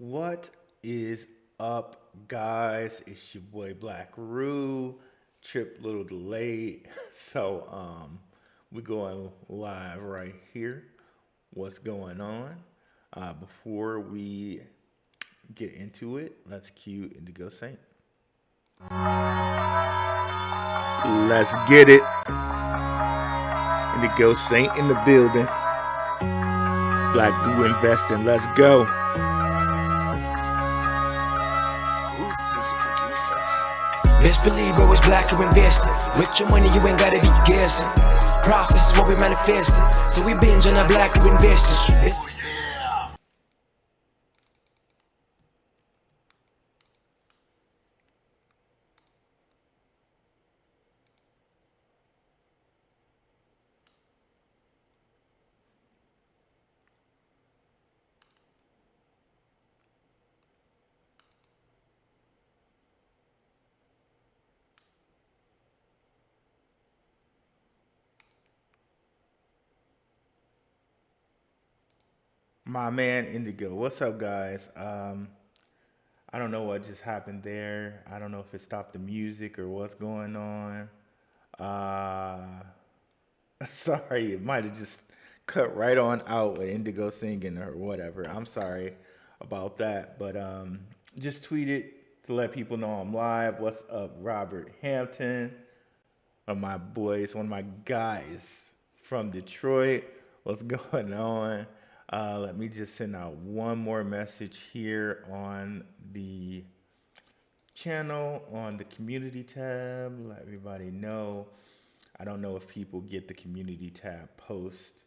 What is up, guys? It's your boy Blackrue. Trip a little delayed, so we're going live right here. What's going on? Before we get into it, let's cue Indigo Saint. Let's get it. Indigo Saint in the building. Blackrue Investing. Let's go. Who's this producer? Best believe bro, it's Blackrue Investing. With your money, you ain't gotta be guessing. Profits is what we manifesting. So we binge on that Blackrue Investing. My man Indigo. What's up, guys? I don't know what just happened there. I don't know if it stopped the music or what's going on. Uh, Sorry, it might have just cut right on out with Indigo singing or whatever. I'm sorry about that, but just tweeted to let people know I'm live. What's up, Robert Hampton? One of my boys, one of my guys from Detroit. What's going on? Let me just send out one more message here on the channel, on the community tab. Let everybody know. I don't know if people get the community tab post,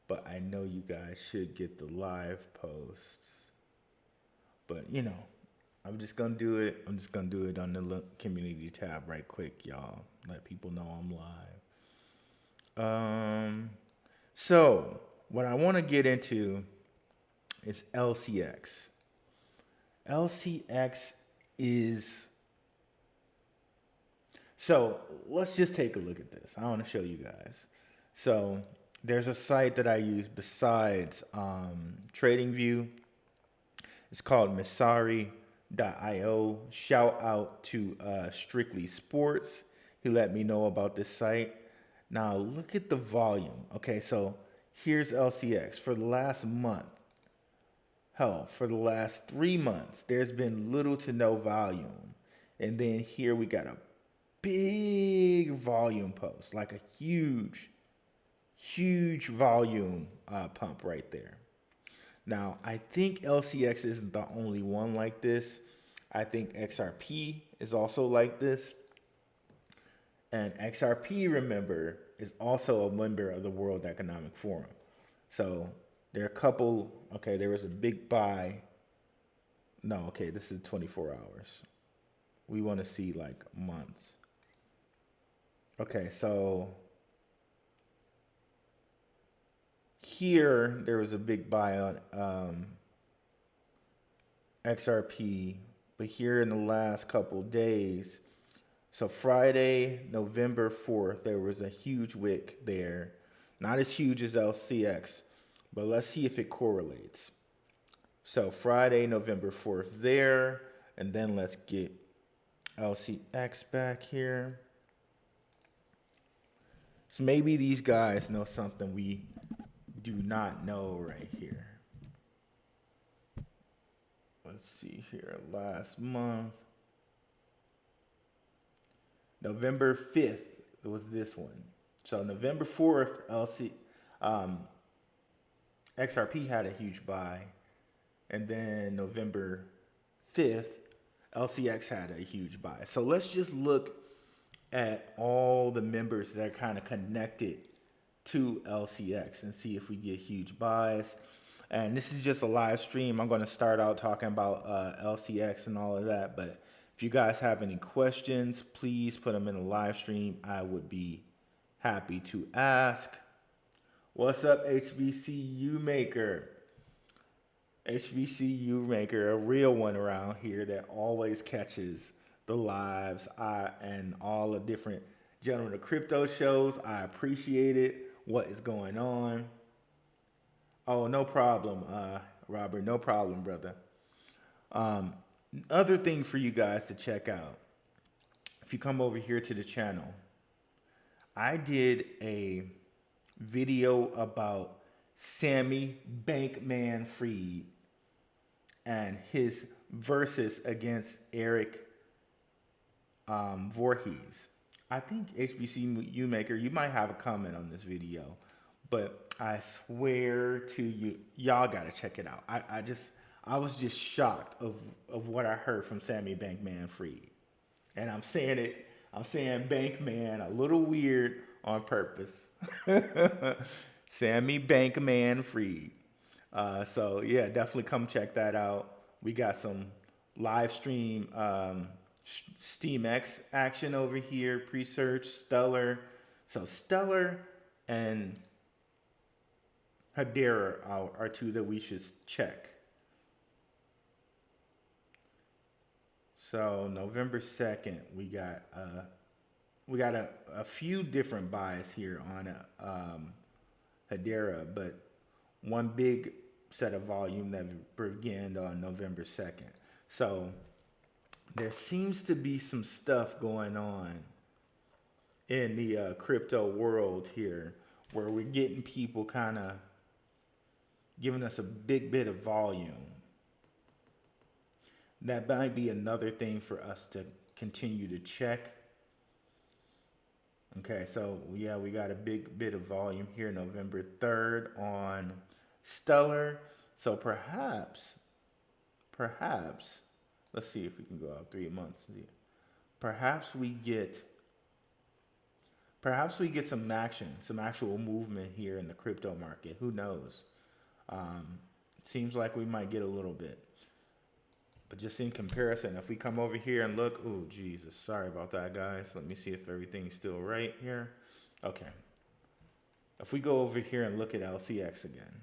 but I know you guys should get the live posts. But I'm just gonna do it. I'm just gonna do it on the community tab right quick, y'all. Let people know I'm live. So what I want to get into is LCX. LCX is so let's just take a look at this. I want to show you guys. So there's a site that I use besides TradingView. It's called Misari.io. Shout out to Strictly Sports. He let me know about this site. Now look at the volume. Okay, so here's LCX for the last month. Hell, for the last 3 months, there's been little to no volume. And then here we got a big volume post, like a huge volume pump right there. Now, I think LCX isn't the only one like this. I think XRP is also like this. And XRP, remember, is also a member of the World Economic Forum. So there are a couple, okay, there was a big buy. No, okay, this is 24 hours. We want to see like months. Okay, so here there was a big buy on XRP, but here in the last couple days, so Friday, November 4th, there was a huge wick there. Not as huge as LCX, but let's see if it correlates. So Friday, November 4th there, and then let's get LCX back here. So maybe these guys know something we do not know right here. Let's see here, last month. November 5th was this one. So November 4th, XRP had a huge buy. And then November 5th, LCX had a huge buy. So let's just look at all the members that are kind of connected to LCX and see if we get huge buys. And this is just a live stream. I'm going to start out talking about LCX and all of that. But if you guys have any questions, please put them in the live stream. I would be happy to ask. What's up, HBCU Maker? HBCU Maker, a real one around here that always catches the lives and all the different Gentlemen of Crypto shows. I appreciate it. What is going on? Oh, no problem, Robert. No problem, brother. Other thing for you guys to check out, if you come over here to the channel, I did a video about Sammy Bankman-Fried and his versus against Eric Voorhees. I think HBCU Maker, you might have a comment on this video, but I swear to you, y'all gotta check it out. I was just shocked of what I heard from Sammy Bankman-Fried, and I'm saying Bankman a little weird on purpose. Sammy Bankman-Fried. So yeah, definitely come check that out. We got some live stream SteamX action over here, pre-search, Stellar. So Stellar and Hedera are two that we should check. So November 2nd, we got a few different buys here on Hedera, but one big set of volume that began on November 2nd. So there seems to be some stuff going on in the crypto world here where we're getting people kind of giving us a big bit of volume. That might be another thing for us to continue to check. Okay, so yeah, we got a big bit of volume here November 3rd on Stellar. So perhaps, let's see if we can go out 3 months. Perhaps we get some action, some actual movement here in the crypto market. Who knows? It seems like we might get a little bit. But just in comparison, if we come over here and look, oh, Jesus, sorry about that, guys. Let me see if everything's still right here. Okay. If we go over here and look at LCX again,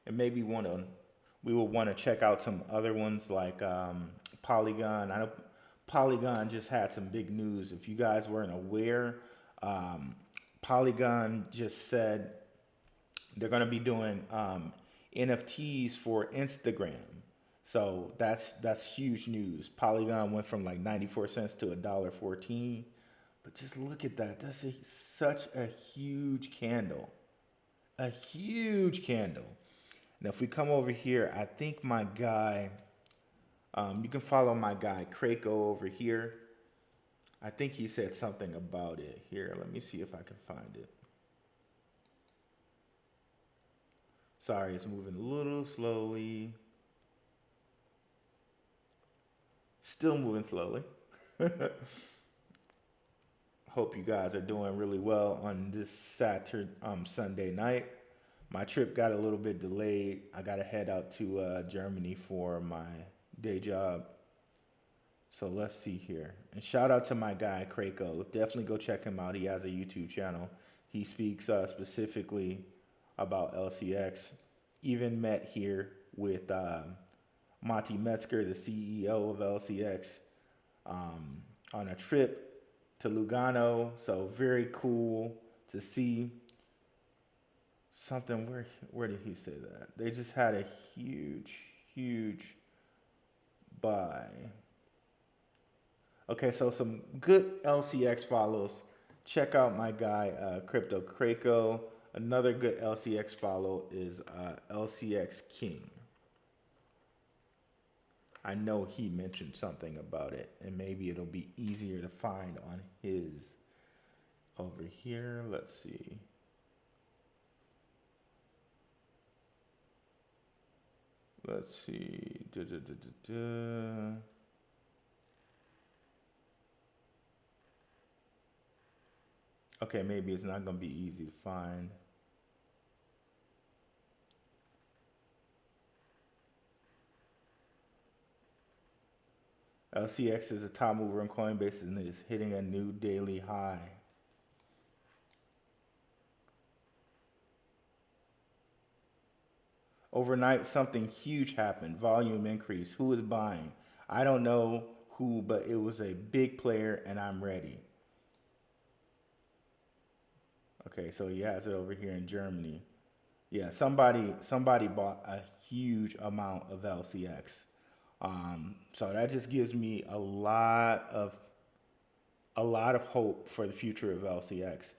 and maybe we will want to check out some other ones like Polygon. I know Polygon just had some big news. If you guys weren't aware, Polygon just said they're going to be doing NFTs for Instagram. So that's huge news. Polygon went from like 94 cents to $1.14. But just look at that. That's such a huge candle. A huge candle. Now, if we come over here, I think my guy, you can follow my guy, Krako, over here. I think he said something about it. Here, let me see if I can find it. Sorry, it's moving a little slowly. Still moving slowly. Hope you guys are doing really well on this Sunday night. My trip got a little bit delayed. I got to head out to Germany for my day job. So let's see here. And shout out to my guy, Krako. Definitely go check him out. He has a YouTube channel. He speaks specifically about LCX. Even met here with Monty Metzger, the CEO of LCX, on a trip to Lugano. So very cool to see something. Where did he say that? They just had a huge buy. Okay, so some good LCX follows. Check out my guy, Crypto Krako. Another good LCX follow is LCX King. I know he mentioned something about it, and maybe it'll be easier to find on his. Over here, let's see. Let's see. Okay, maybe it's not going to be easy to find. LCX is a top mover on Coinbase and is hitting a new daily high. Overnight, something huge happened. Volume increase. Who is buying? I don't know who, but it was a big player, and I'm ready. Okay, so he has it over here in Germany. Yeah, somebody bought a huge amount of LCX. So that just gives me a lot of hope for the future of LCX.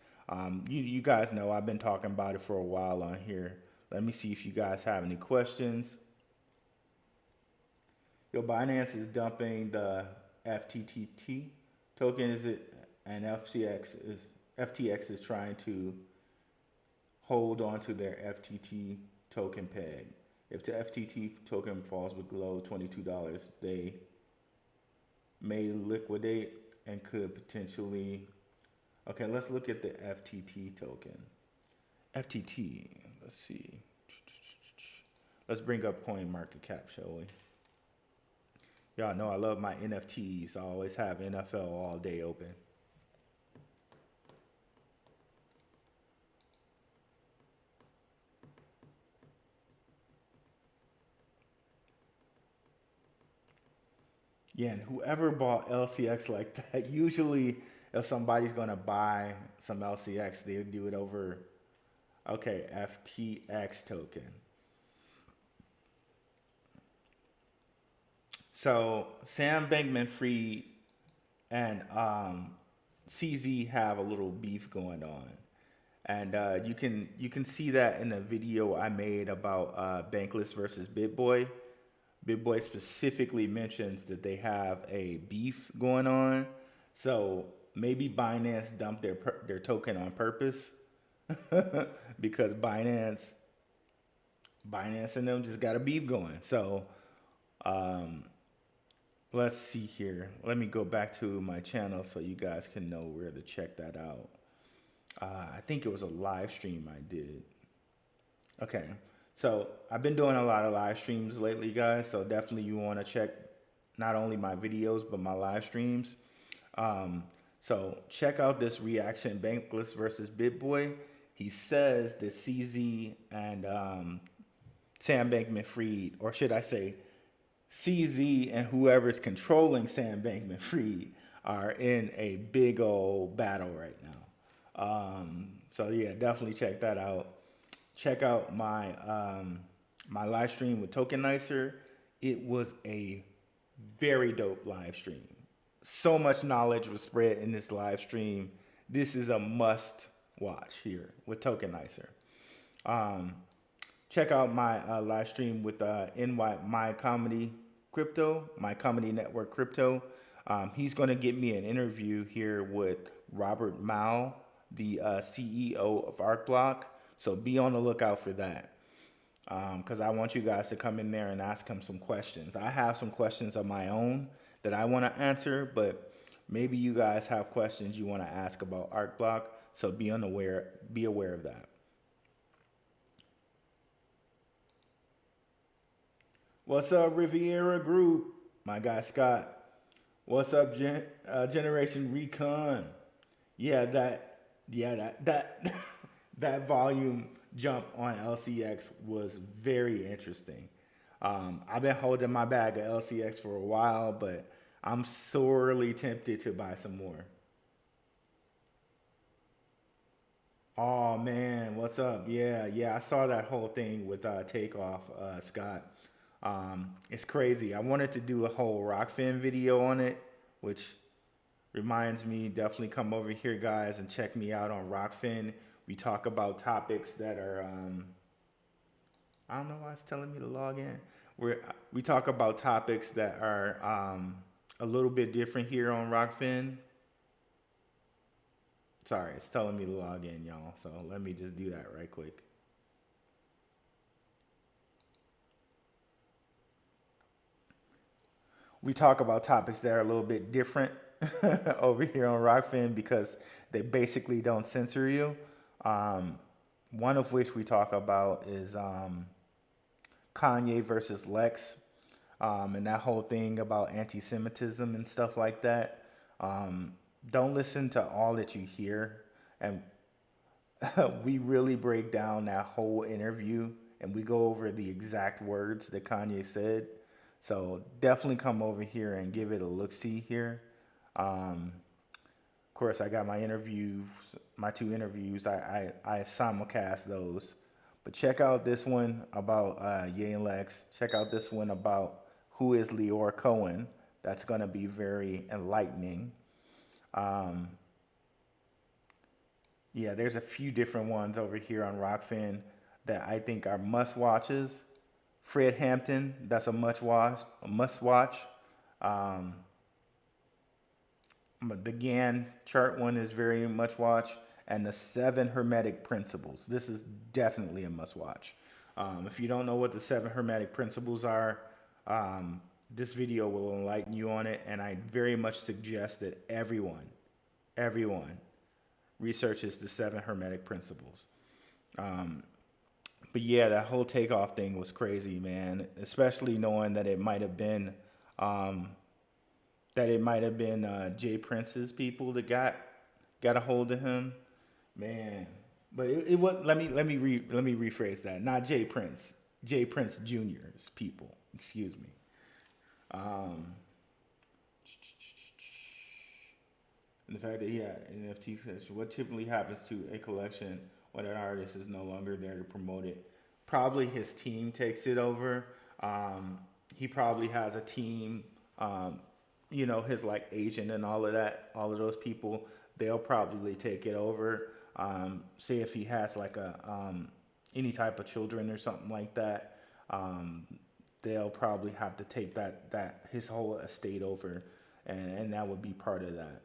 You guys know I've been talking about it for a while on here. Let me see if you guys have any questions. Yo, Binance is dumping the FTTT token, is it? And FTX is trying to hold on to their FTT token peg. If the FTT token falls below $22, they may liquidate and could potentially. Okay, let's look at the FTT token. FTT, let's see. Let's bring up Coin Market Cap, shall we? Y'all know I love my NFTs. I always have NFL all day open. Yeah, and whoever bought LCX like that, usually if somebody's gonna buy some LCX, they do it over, okay, FTX token. So Sam Bankman-Fried and CZ have a little beef going on, and you can see that in a video I made about Bankless versus Bitboy. Bitboy specifically mentions that they have a beef going on, so maybe Binance dumped their token on purpose because Binance and them just got a beef going. So um, let's see here. Let me go back to my channel so you guys can know where to check that out. I think it was a live stream I did. Okay, so I've been doing a lot of live streams lately, guys. So definitely you want to check not only my videos but my live streams. So check out this reaction: Bankless versus Bitboy. He says that CZ and Sam Bankman-Fried, or should I say, CZ and whoever's controlling Sam Bankman-Fried, are in a big old battle right now. So yeah, definitely check that out. Check out my my live stream with Tokenizer. It was a very dope live stream. So much knowledge was spread in this live stream. This is a must watch here with Tokenizer. Check out my live stream with My Comedy Crypto, My Comedy Network Crypto. He's going to get me an interview here with Robert Mao, the CEO of ArcBlock. So be on the lookout for that, because I want you guys to come in there and ask him some questions. I have some questions of my own that I want to answer, but maybe you guys have questions you want to ask about ArcBlock. So be aware of that. What's up, Riviera Group? My guy Scott. What's up, Generation Recon? Yeah, that that volume jump on LCX was very interesting. I've been holding my bag of LCX for a while, but I'm sorely tempted to buy some more. Oh man, what's up? Yeah, I saw that whole thing with Takeoff, Scott. It's crazy. I wanted to do a whole Rockfin video on it, which reminds me, definitely come over here, guys, and check me out on Rockfin. We talk about topics that are, I don't know why it's telling me to log in. We talk about topics that are a little bit different here on Rockfin. Sorry, it's telling me to log in, y'all. So let me just do that right quick. We talk about topics that are a little bit different over here on Rockfin because they basically don't censor you. One of which we talk about is Kanye versus Lex, and that whole thing about anti-Semitism and stuff like that. Don't listen to all that you hear, and we really break down that whole interview and we go over the exact words that Kanye said. So definitely come over here and give it a look-see here. Of course, I got my interviews, my two interviews. I simulcast those. But check out this one about Ye and Lex. Check out this one about who is Leor Cohen. That's going to be very enlightening. Um, yeah, there's a few different ones over here on Rockfin that I think are must watches. Fred Hampton, that's a must watch. A must watch. Um, the Gann chart one is very much watch, and the 7 Hermetic Principles. This is definitely a must watch. If you don't know what the 7 Hermetic Principles are, this video will enlighten you on it, and I very much suggest that everyone researches the 7 Hermetic Principles. But yeah, that whole takeoff thing was crazy, man. Especially knowing that it might have been Jay Prince's people that got a hold of him, man. But it was let me rephrase that. Not Jay Prince Jr.'s people. Excuse me. And the fact that he had NFT collection. What typically happens to a collection when an artist is no longer there to promote it? Probably his team takes it over. He probably has a team. His like agent and all of that, all of those people, they'll probably take it over. Say if he has like any type of children or something like that, they'll probably have to take that his whole estate over, and that would be part of that.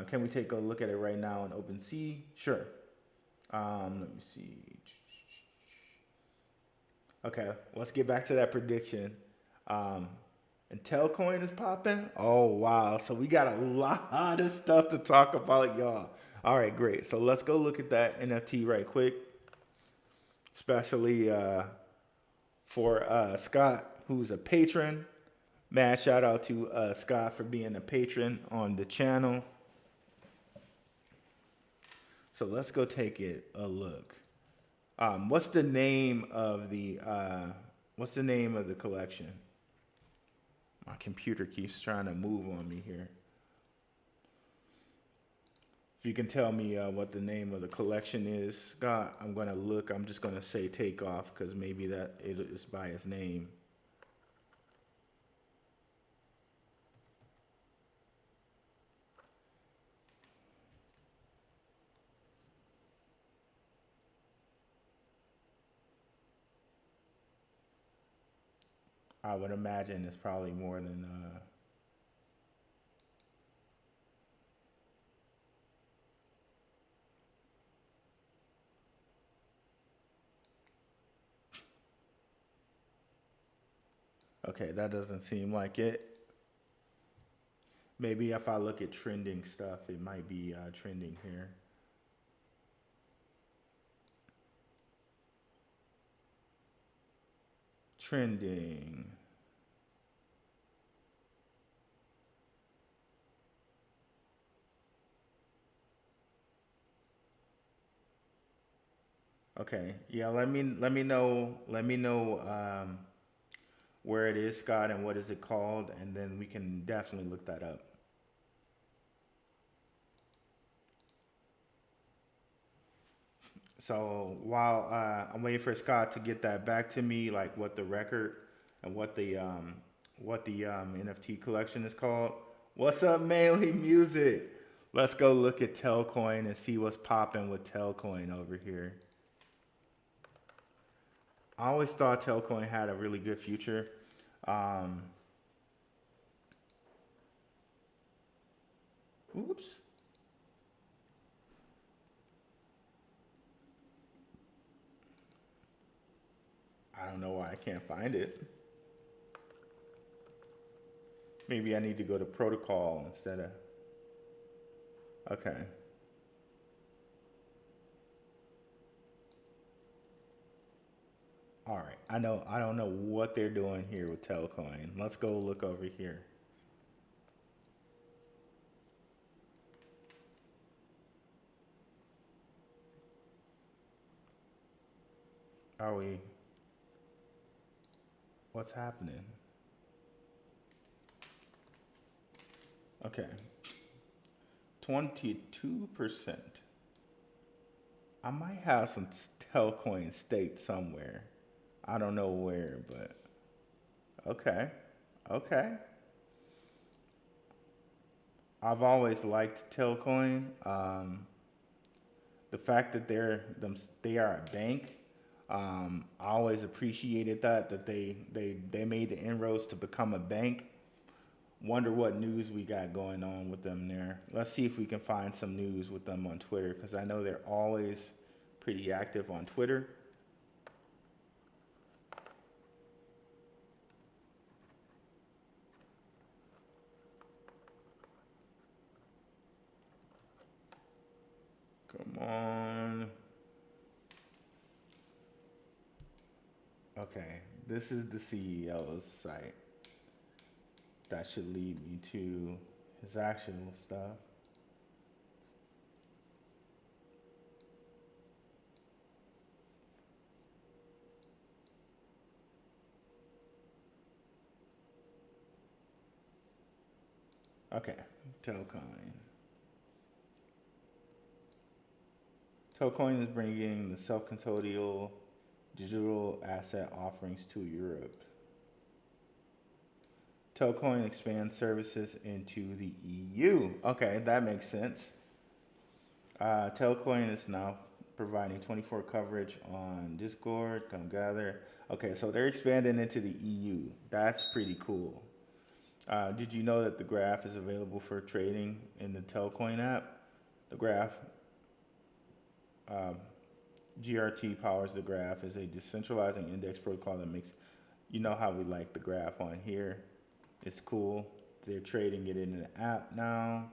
Can we take a look at it right now on OpenSea? Sure. Let me see. Okay, let's get back to that prediction. And Telcoin is popping. Oh wow! So we got a lot of stuff to talk about, y'all. All right, great. So let's go look at that NFT right quick, especially for Scott, who's a patron. Man, shout out to Scott for being a patron on the channel. So let's go take a look. What's the name of the collection? My computer keeps trying to move on me here. If you can tell me what the name of the collection is, Scott, I'm going to look. I'm just going to say Takeoff because maybe that it is by his name. I would imagine it's probably more than okay, that doesn't seem like it. Maybe if I look at trending stuff, it might be trending here. Trending. Okay. Yeah, let me know where it is, Scott, and what is it called, and then we can definitely look that up. So while I'm waiting for Scott to get that back to me, like what the record and what the NFT collection is called. What's up, Mainly Music? Let's go look at Telcoin and see what's popping with Telcoin over here. I always thought Telcoin had a really good future. Oops. I don't know why I can't find it. Maybe I need to go to protocol instead of. Okay. All right. I don't know what they're doing here with Telcoin. Let's go look over here. Are we? What's happening? Okay. 22%. I might have some Telcoin staked somewhere. I don't know where, but okay. Okay. I've always liked Telcoin. The fact that they are a bank, I always appreciated that they made the inroads to become a bank. Wonder what news we got going on with them there. Let's see if we can find some news with them on Twitter, because I know they're always pretty active on Twitter. Come on. Okay, this is the CEO's site. That should lead me to his actual stuff. Okay, Telcoin. Telcoin is bringing the self-custodial digital asset offerings to Europe. Telcoin expands services into the EU. Okay, that makes sense. Telcoin is now providing 24 coverage on Discord. Come gather. Okay, so they're expanding into the EU. That's pretty cool. Did you know that the graph is available for trading in the Telcoin app? The graph, um, GRT powers the graph, is a decentralizing index protocol that makes, you know how we like the graph on here. It's cool. They're trading it in the app now.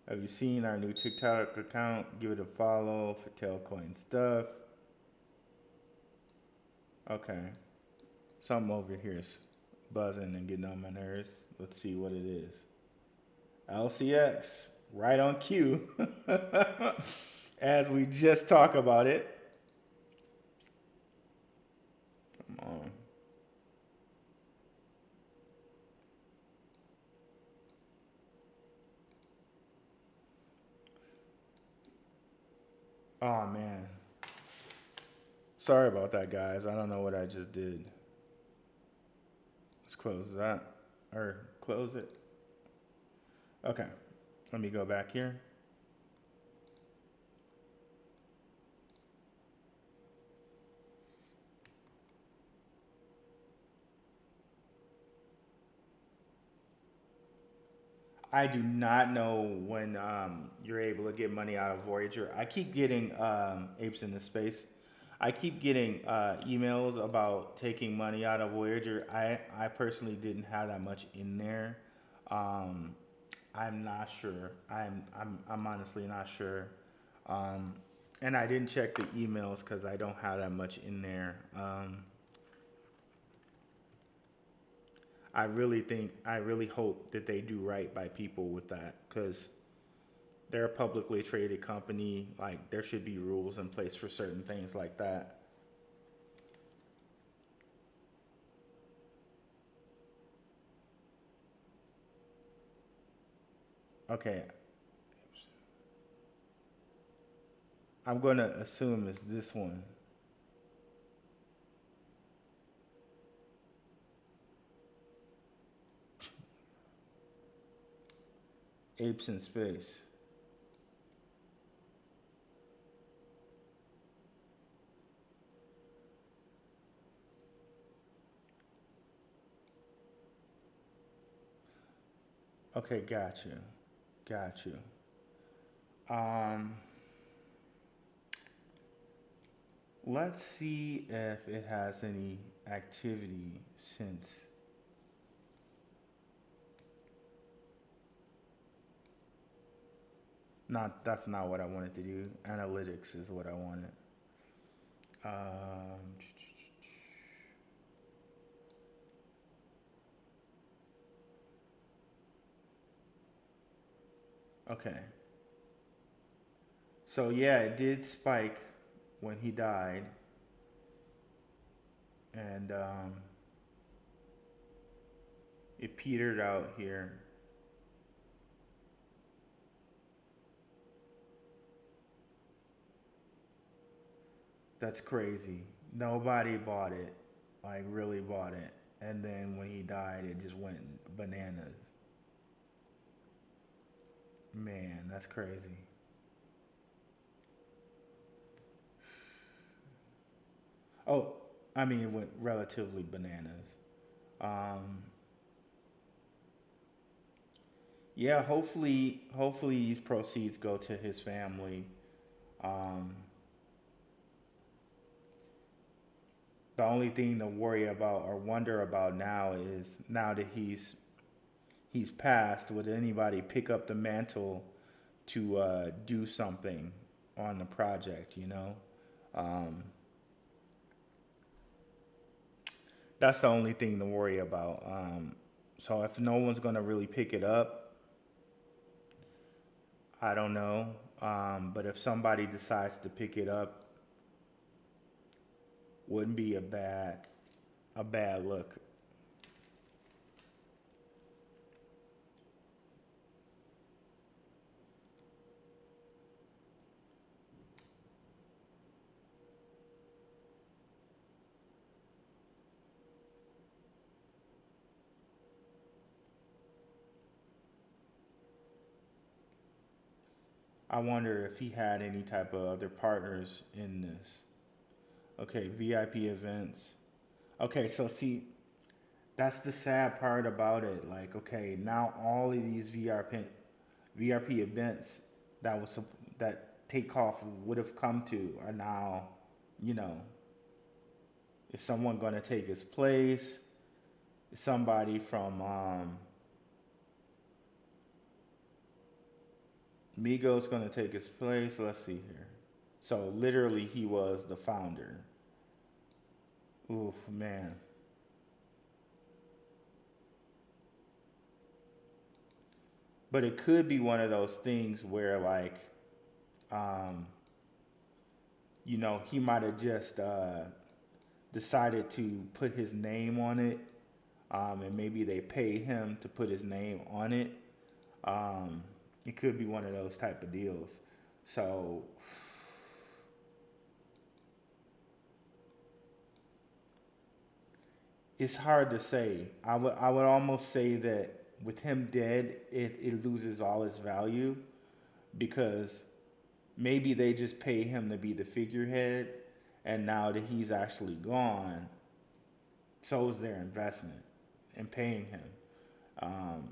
Have you seen our new TikTok account? Give it a follow for Telcoin stuff. Okay. Something over here is buzzing and getting on my nerves. Let's see what it is. LCX, right on cue. As we just talk about it. Come on. Oh man. Sorry about that, guys. I don't know what I just did. Let's close that. Or close it. Okay. Let me go back here. I do not know when you're able to get money out of Voyager. I keep getting apes in the space. I keep getting emails about taking money out of Voyager. I personally didn't have that much in there. Um, I'm not sure. I'm honestly not sure. Um, and I didn't check the emails because I don't have that much in there. I really hope that they do right by people with that, because they're a publicly traded company. Like, there should be rules in place for certain things like that. Okay, I'm gonna assume it's this one. Apes in space. Okay, got you. Got you. Um, let's see if it has any activity since. Not That's not what I wanted to do. Analytics is what I wanted. Um, okay. So yeah, it did spike when he died, and it petered out here. That's crazy. Nobody bought it, like really bought it. And then when he died, it just went bananas. Man, that's crazy. Oh, I mean, it went relatively bananas. Um, yeah, hopefully these proceeds go to his family. Um, the only thing to worry about or wonder about now is now that he's passed, would anybody pick up the mantle to do something on the project? You know, um, that's the only thing to worry about. So if no one's gonna really pick it up, I don't know. But if somebody decides to pick it up, wouldn't be a bad look. I wonder if he had any type of other partners in this. Okay, VIP events. Okay, so see, that's the sad part about it. Like, okay, now all of these VRP events that Takeoff would have come to are now, you know, is someone going to take his place? Is somebody from Migos going to take his place? Let's see here. So literally, he was the founder. Oof, man. But it could be one of those things where, like, um, he might have just decided to put his name on it, and maybe they paid him to put his name on it. Um, it could be one of those type of deals. So it's hard to say. I would almost say that with him dead, it loses all its value because maybe they just pay him to be the figurehead, and now that he's actually gone, so is their investment in paying him. Um,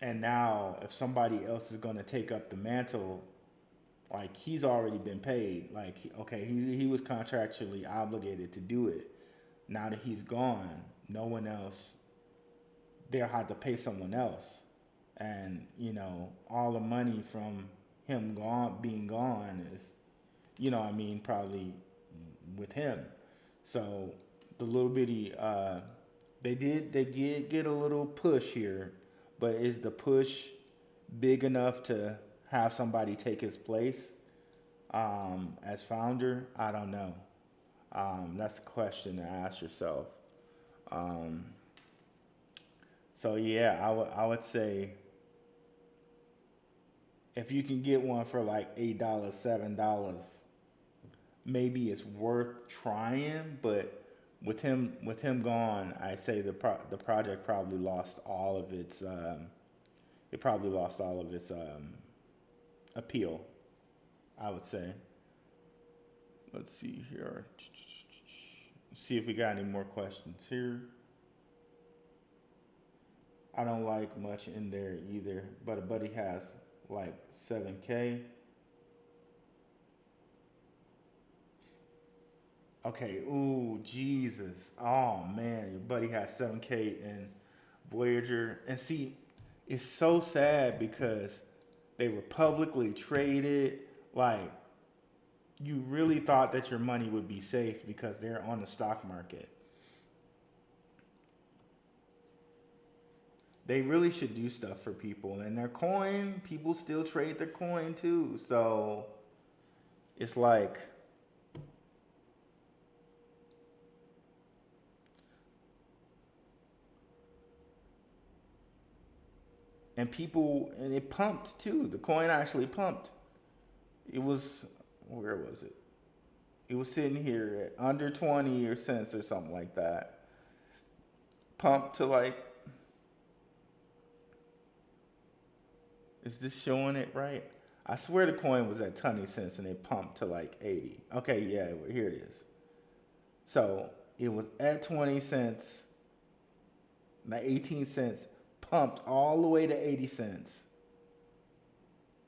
and now, if somebody else is going to take up the mantle, like he's already been paid. Like, okay, he was contractually obligated to do it. Now that he's gone, no one else, they'll have to pay someone else. And, all the money from him being gone is, I mean, probably with him. So the little bitty, they did get a little push here, but is the push big enough to have somebody take his place as founder? I don't know. That's a question to ask yourself. Um, so yeah, I would say if you can get one for like $8, $7, maybe it's worth trying. But with him gone, I say the project probably lost all of its appeal. I would say. Let's see here. See if we got any more questions here. I don't like much in there either, but a buddy has like 7K. Okay, ooh, Jesus. Oh man, your buddy has 7K in Voyager. And see, it's so sad because they were publicly traded. Like, you really thought that your money would be safe because they're on the stock market. They really should do stuff for people. And their coin, people still trade their coin too. So it's like, and it pumped too. The coin actually pumped. It was where was it? It was sitting here at under 20 or cents or something like that. Pumped to like, is this showing it right? I swear the coin was at 20 cents and it pumped to like 80. Okay, yeah, here it is. So it was at 20 cents, like 18 cents, pumped all the way to 80 cents.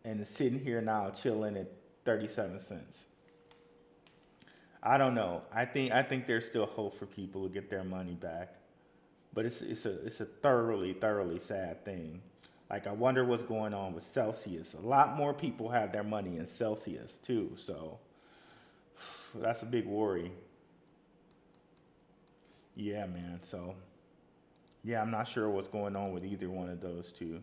And it's sitting here now chilling at 37 cents. I don't know. I think there's still hope for people to get their money back. But it's a thoroughly sad thing. Like, I wonder what's going on with Celsius. A lot more people have their money in Celsius too, so that's a big worry. Yeah, man. So yeah, I'm not sure what's going on with either one of those two.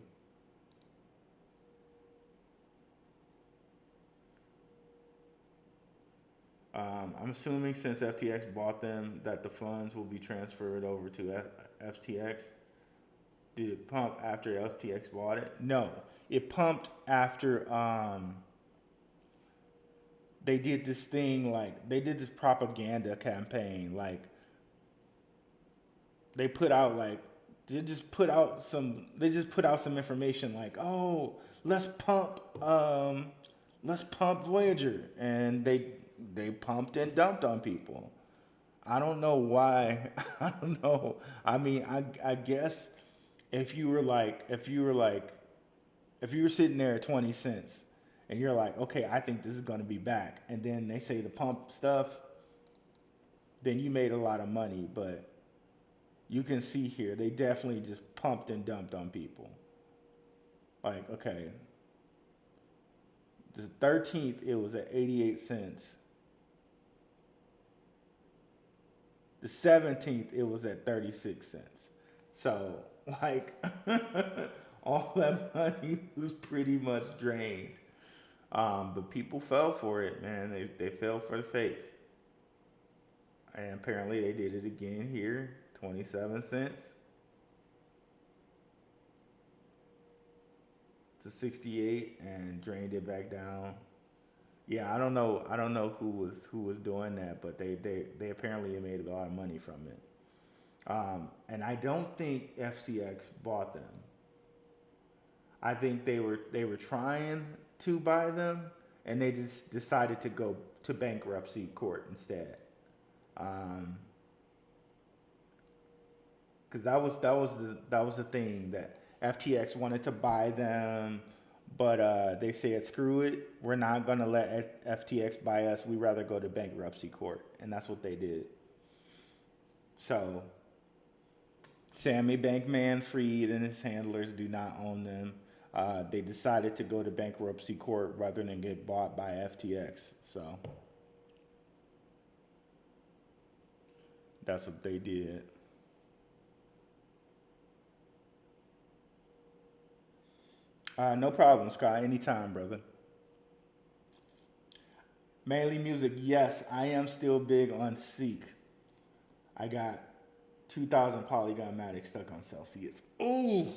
I'm assuming since FTX bought them that the funds will be transferred over to FTX. Did it pump after FTX bought it? No, it pumped after they did this thing, like they did this propaganda campaign, like they put out like they just put out some information like, oh, let's pump Voyager, and they pumped and dumped on people. I don't know why. I don't know. I mean, I guess if you were sitting there at 20 cents and you're like, okay, I think this is going to be back, and then they say the pump stuff, then you made a lot of money. But you can see here, they definitely just pumped and dumped on people. Like, okay, the 13th, it was at 88 cents. The 17th, it was at 36 cents. So, like, all that money was pretty much drained. But people fell for it, man. They fell for the fake. And apparently they did it again here, 27 cents to 68, and drained it back down. Yeah, I don't know who was doing that, but they apparently made a lot of money from it. And I don't think FCX bought them. I think they were trying to buy them, and they just decided to go to bankruptcy court instead. Because that was the thing, that FTX wanted to buy them, but they said, screw it, we're not gonna let FTX buy us. We'd rather go to bankruptcy court, and that's what they did. So Sammy Bankman-Fried and his handlers do not own them. They decided to go to bankruptcy court rather than get bought by FTX. So that's what they did. No problem, Sky. Anytime, brother. Mainly music, yes. I am still big on Seek. I got 2,000 Polygon Matic stuck on Celsius. Ooh,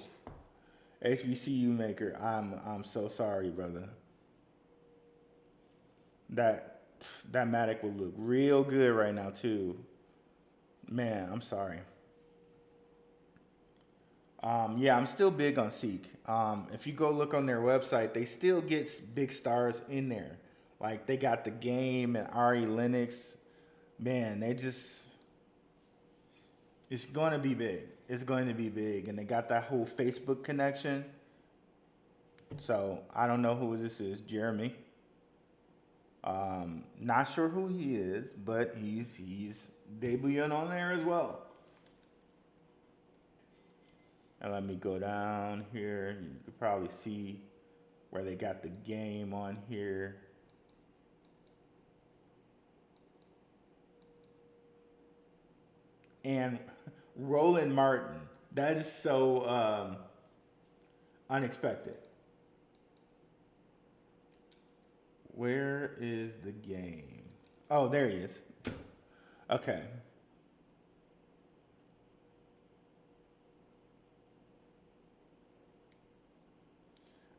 HBCU maker. I'm so sorry, brother. That Matic will look real good right now too. Man, I'm sorry. Yeah, I'm still big on Seek. If you go look on their website, they still get big stars in there. Like, they got the game and RE Linux. Man, it's going to be big. It's going to be big. And they got that whole Facebook connection. So, I don't know who this is. Jeremy. Not sure who he is, but he's debuting on there as well. And let me go down here. You could probably see where they got the game on here. And Roland Martin. That is so unexpected. Where is the game? Oh, there he is. Okay.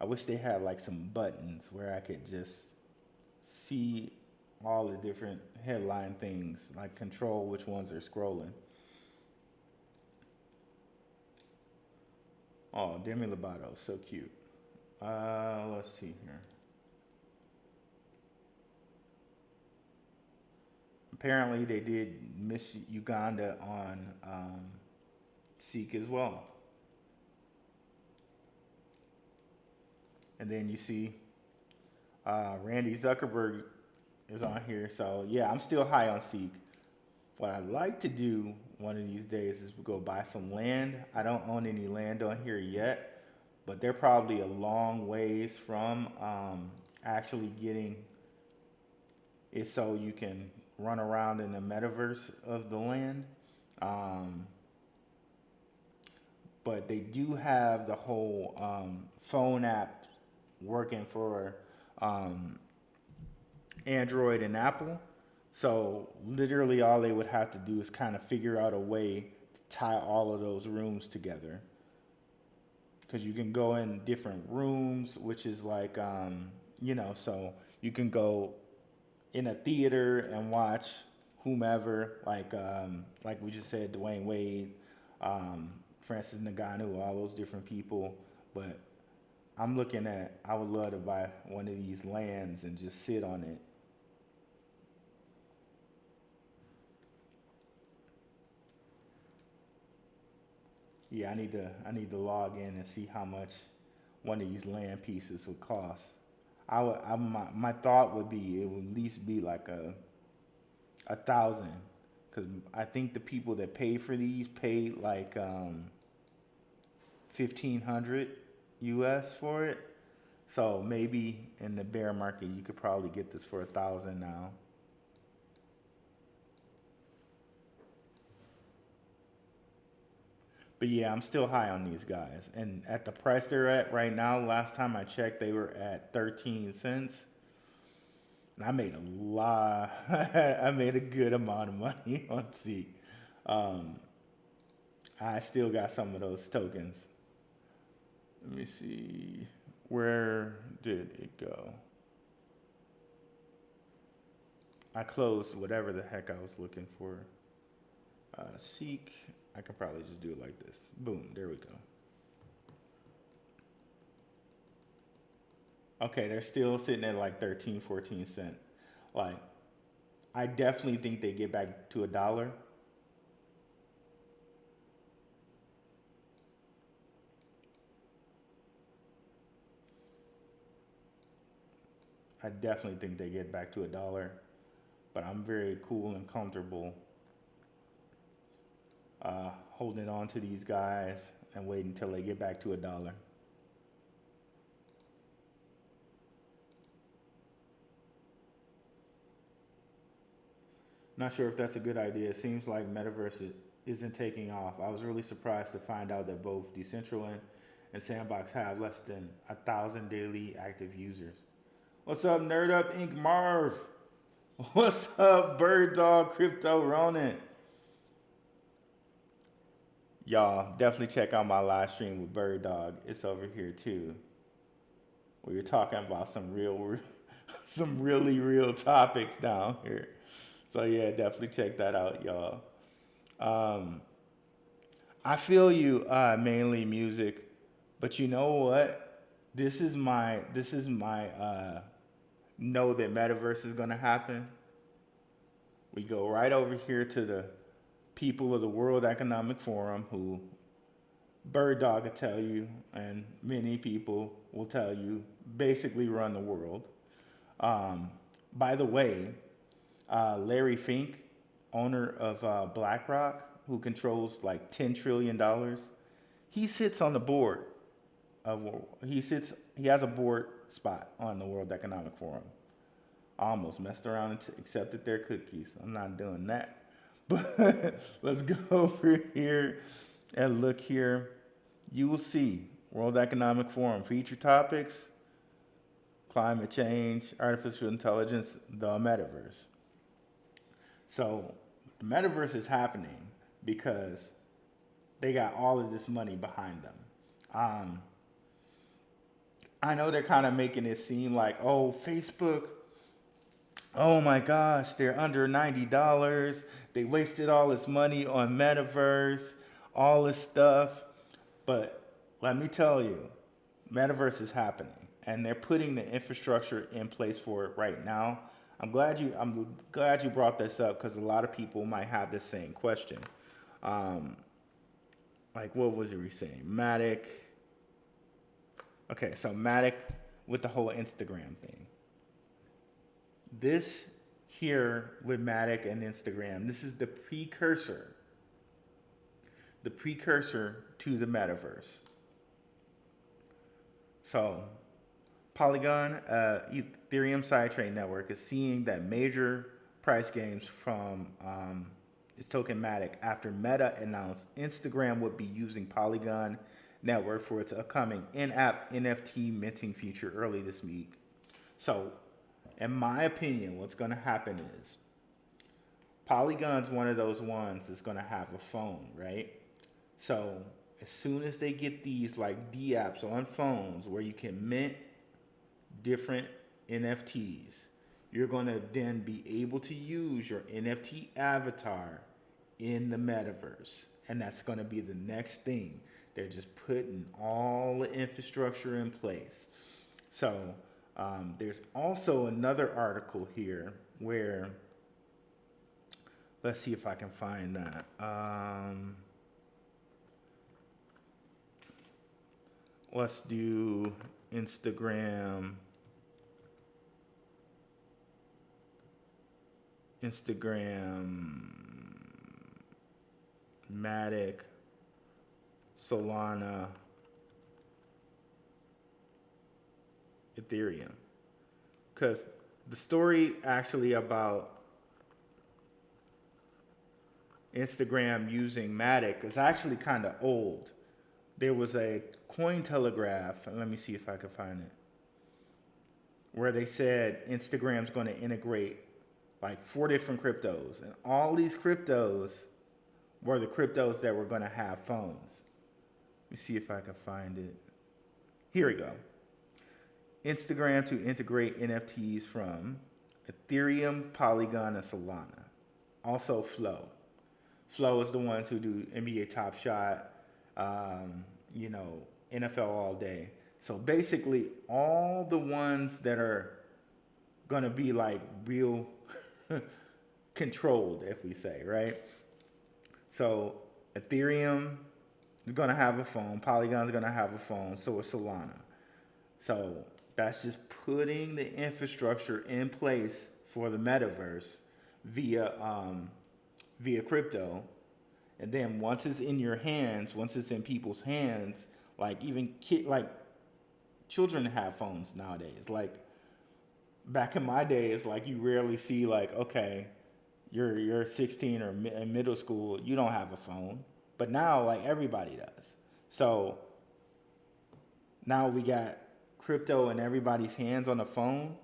I wish they had like some buttons where I could just see all the different headline things, like control which ones are scrolling. Oh, Demi Lovato, so cute. Let's see here. Apparently, they did Miss Uganda on Seek as well. And then you see Randy Zuckerberg is on here. So yeah, I'm still high on Seek. What I'd like to do one of these days is go buy some land. I don't own any land on here yet, but they're probably a long ways from actually getting it so you can run around in the metaverse of the land. But they do have the whole phone app working for Android and Apple. So literally all they would have to do is kind of figure out a way to tie all of those rooms together. Because you can go in different rooms, which is like, so you can go in a theater and watch whomever, like we just said, Dwayne Wade, Francis Ngannou, all those different people. But I would love to buy one of these lands and just sit on it. Yeah, I need to log in and see how much one of these land pieces would cost. My thought would be it would at least be like a 1,000, because I think the people that pay for these paid like 1,500 US for it. So maybe in the bear market you could probably get this for 1,000 now. But yeah, I'm still high on these guys. And at the price they're at right now, last time I checked, they were at 13 cents. And I made a lot, I made a good amount of money on Seek. I still got some of those tokens. Let me see. Where did it go? I closed whatever the heck I was looking for. Seek. I could probably just do it like this. Boom, there we go. Okay, they're still sitting at like 13, 14 cents. Like, I definitely think they get back to $1. I definitely think they get back to $1, but I'm very cool and comfortable holding on to these guys and waiting until they get back to $1. Not sure if that's a good idea. It seems like Metaverse isn't taking off. I was really surprised to find out that both Decentraland and Sandbox have less than 1,000 daily active users. What's up, Nerd Up Inc. Marv? What's up, Bird Dog Crypto Ronin? Y'all, definitely check out my live stream with Bird Dog. It's over here too. We were talking about some really real topics down here. So yeah, definitely check that out, y'all. I feel you, mainly music, but you know what? This is my know that Metaverse is gonna happen. We go right over here to the people of the World Economic Forum, who Bird Dog will tell you, and many people will tell you, basically run the world. By the way, Larry Fink, owner of BlackRock, who controls like $10 trillion, he sits on the board he has a board spot on the World Economic Forum. I almost messed around and accepted their cookies. I'm not doing that. But let's go over here and look here. You will see World Economic Forum feature topics: climate change, artificial intelligence, the metaverse. So the metaverse is happening because they got all of this money behind them. I know they're kind of making it seem like, oh, Facebook oh my gosh, they're under $90. They wasted all this money on metaverse, all this stuff. But let me tell you, metaverse is happening, and they're putting the infrastructure in place for it right now. I'm glad you brought this up because a lot of people might have the same question. Um, like what was we saying? Matic. Okay, so Matic with the whole Instagram thing. This here with Matic and Instagram, this is the precursor to the metaverse. So, Polygon, Ethereum sidechain network, is seeing that major price gains from its token Matic after Meta announced Instagram would be using Polygon network for its upcoming in-app NFT minting feature early this week. So, in my opinion, what's going to happen is Polygon's one of those ones that's going to have a phone, right? So as soon as they get these like D apps on phones where you can mint different NFTs, you're going to then be able to use your NFT avatar in the metaverse. And that's going to be the next thing. They're just putting all the infrastructure in place. So there's also another article here where, let's see if I can find that. Let's do Instagram Matic, Solana, Ethereum. Because the story actually about Instagram using Matic is actually kind of old. There was a Cointelegraph, and let me see if I can find it, where they said Instagram's going to integrate like 4 different cryptos, and all these cryptos were the cryptos that were going to have phones. Let me see if I can find it. Here we go. Instagram to integrate NFTs from Ethereum, Polygon, and Solana. Also Flow. Flow is the ones who do NBA Top Shot, NFL All Day. So basically, all the ones that are going to be like real controlled, if we say, right? So Ethereum is going to have a phone. Polygon's going to have a phone. So is Solana. So that's just putting the infrastructure in place for the metaverse via crypto. And then once it's in your hands, once it's in people's hands, like even children have phones nowadays. Like back in my days, like you rarely see like, okay, you're 16 or in middle school, you don't have a phone. But now like everybody does. So now we got crypto in everybody's hands on the phone.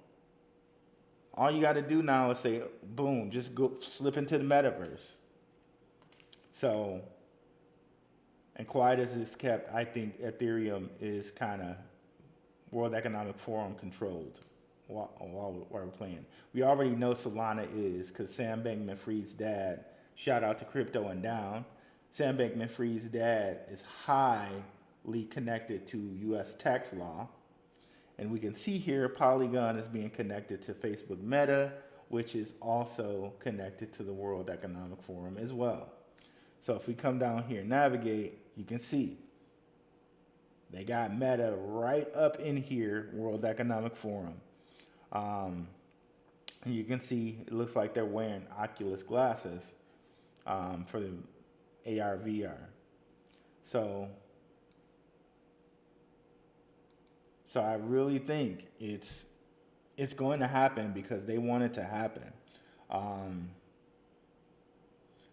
All you got to do now is say, boom, just go slip into the metaverse. So, and quiet as it's kept, I think Ethereum is kind of World Economic Forum controlled while we're playing. We already know Solana is, because Sam Bankman-Fried's dad, shout out to Crypto and Down, Sam Bankman-Fried's dad is highly connected to U.S. tax law. And we can see here Polygon is being connected to Facebook Meta, which is also connected to the World Economic Forum as well. So if we come down here and navigate, you can see they got Meta right up in here, World Economic Forum. And you can see it looks like they're wearing Oculus glasses for the AR, VR. So I really think it's going to happen because they want it to happen.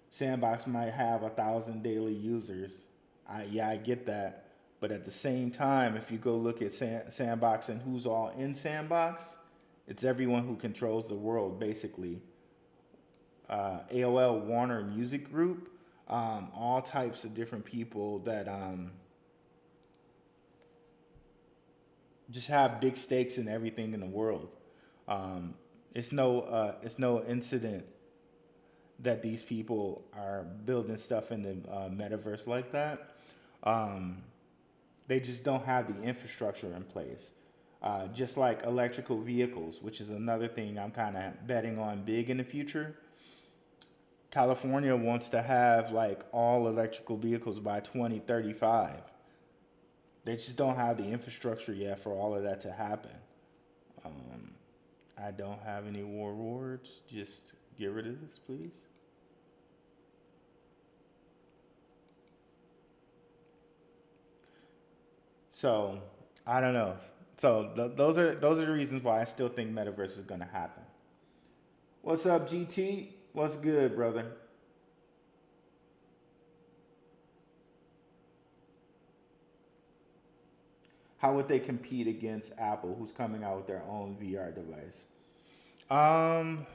Sandbox might have 1,000 daily users. I get that. But at the same time, if you go look at Sandbox and who's all in Sandbox, it's everyone who controls the world, basically. AOL Warner Music Group, all types of different people that just have big stakes in everything in the world. It's no incident that these people are building stuff in the metaverse like that. Um, they just don't have the infrastructure in place. Just like electrical vehicles, which is another thing I'm kind of betting on big in the future. California wants to have like all electrical vehicles by 2035. They just don't have the infrastructure yet for all of that to happen. Um, I don't have any war rewards. Just get rid of this, please. So I don't know. So those are the reasons why I still think metaverse is gonna happen. What's up, GT? What's good, brother? How would they compete against Apple, who's coming out with their own VR device? Um,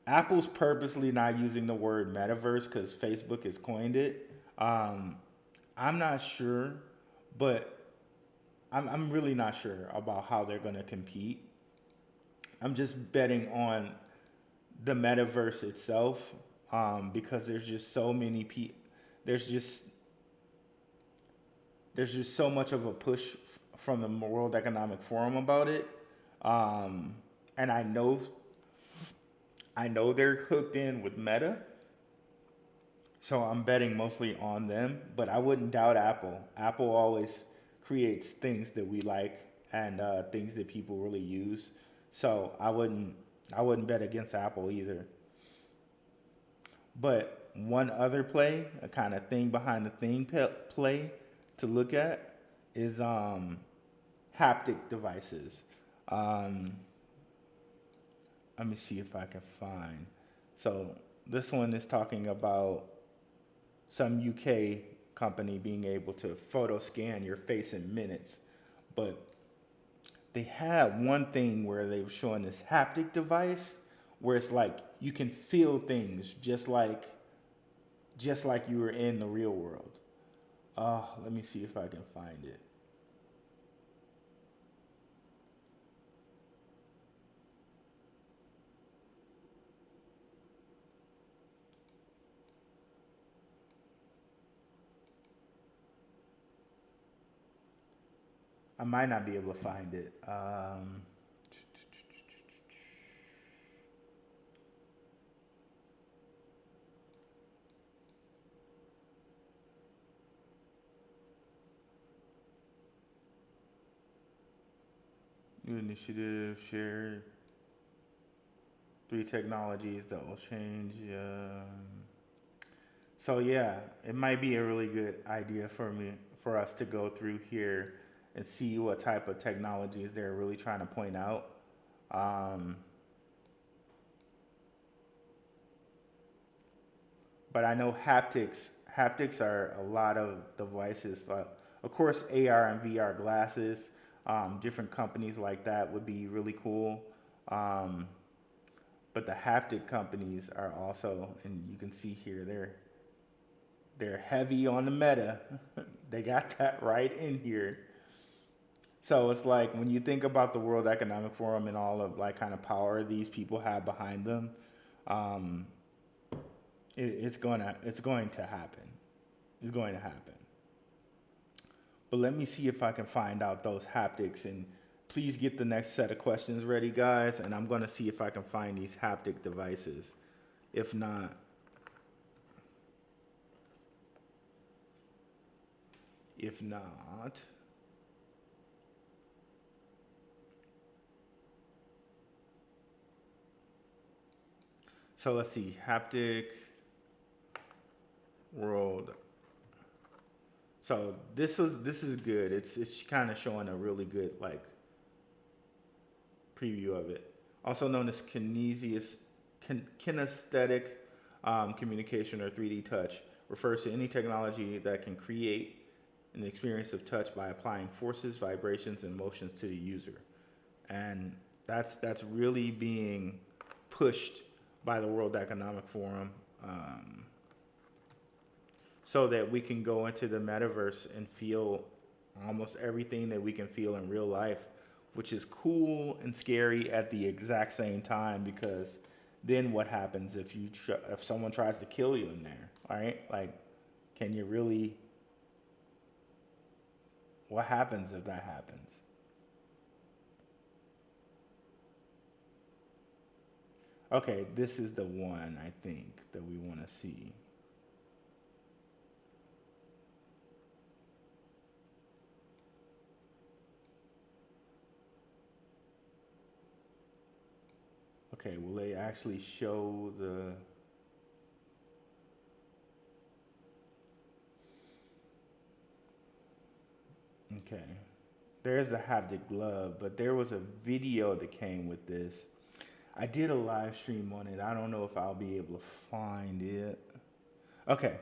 Apple's purposely not using the word metaverse because Facebook has coined it. Um, I'm not sure, but I'm really not sure about how they're going to compete. I'm just betting on the metaverse itself because there's just so many people. There's just there's just so much of a push from the World Economic Forum about it, and I know they're hooked in with Meta, so I'm betting mostly on them. But I wouldn't doubt Apple. Apple always creates things that we like and things that people really use. So I wouldn't bet against Apple either. But one other play, a kind of thing behind the thing play to look at is haptic devices. Um, Let me see if I can find. So this one is talking about some UK company being able to photo scan your face in minutes, but they had one thing where they were showing this haptic device where it's like you can feel things just like you were in the real world. Let me see if I can find it. I might not be able to find it. New initiative, share three technologies that will change. So yeah, it might be a really good idea for us to go through here and see what type of technologies they're really trying to point out. Um, but I know haptics are a lot of devices. Of course, AR and VR glasses, different companies like that would be really cool. Um, but the haptic companies are also, and you can see here, they're heavy on the meta. They got that right in here. So it's like when you think about the World Economic Forum and all of like kind of power these people have behind them, um, it's going to happen. It's going to happen. But let me see if I can find out those haptics, and please get the next set of questions ready, guys. And I'm going to see if I can find these haptic devices. If not, if not, so let's see, haptic world. So this is good. It's kind of showing a really good like preview of it. Also known as kinesthetic communication or 3D touch, refers to any technology that can create an experience of touch by applying forces, vibrations, and motions to the user. And that's really being pushed by the World Economic Forum, so that we can go into the metaverse and feel almost everything that we can feel in real life which is cool and scary at the exact same time, because then what happens if if someone tries to kill you in there, all right? Like, can you really, what happens if that happens? Okay, this is the one I think that we want to see. Okay, will they actually show the... Okay. There's the haptic glove, but there was a video that came with this. I did a live stream on it. I don't know if I'll be able to find it. Okay,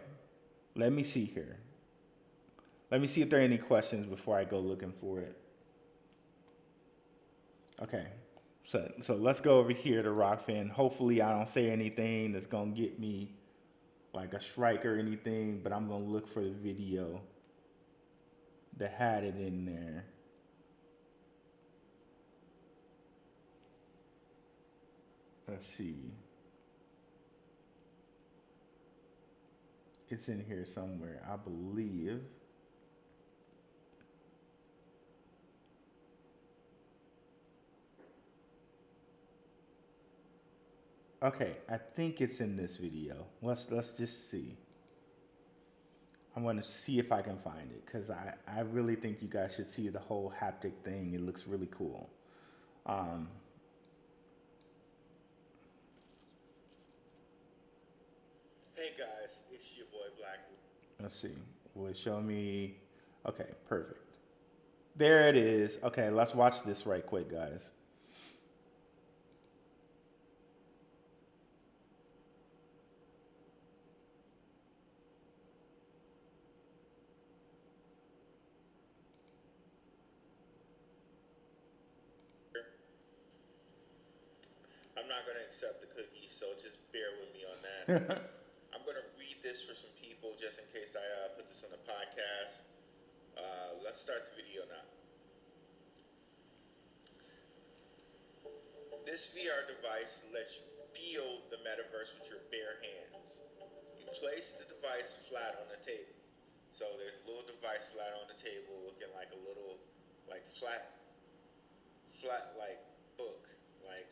let me see here. Let me see if there are any questions before I go looking for it. Okay, so let's go over here to Rockfin. Hopefully I don't say anything that's gonna get me like a strike or anything, but I'm gonna look for the video that had it in there. Let's see. It's in here somewhere, I believe. Okay, I think it's in this video. Let's just see. I'm gonna see if I can find it, because I really think you guys should see the whole haptic thing. It looks really cool. Hey guys, it's your boy Blackrue. Let's see. Will it show me? Okay, perfect. There it is. Okay, let's watch this right quick, guys. I'm not going to accept the cookies, so just bear with me on that. I'm going to read this for some people just in case I put this on the podcast. Let's start the video now. This VR device lets you feel the metaverse with your bare hands. You place the device flat on the table. So there's a little device flat on the table looking like a little, like flat like book, like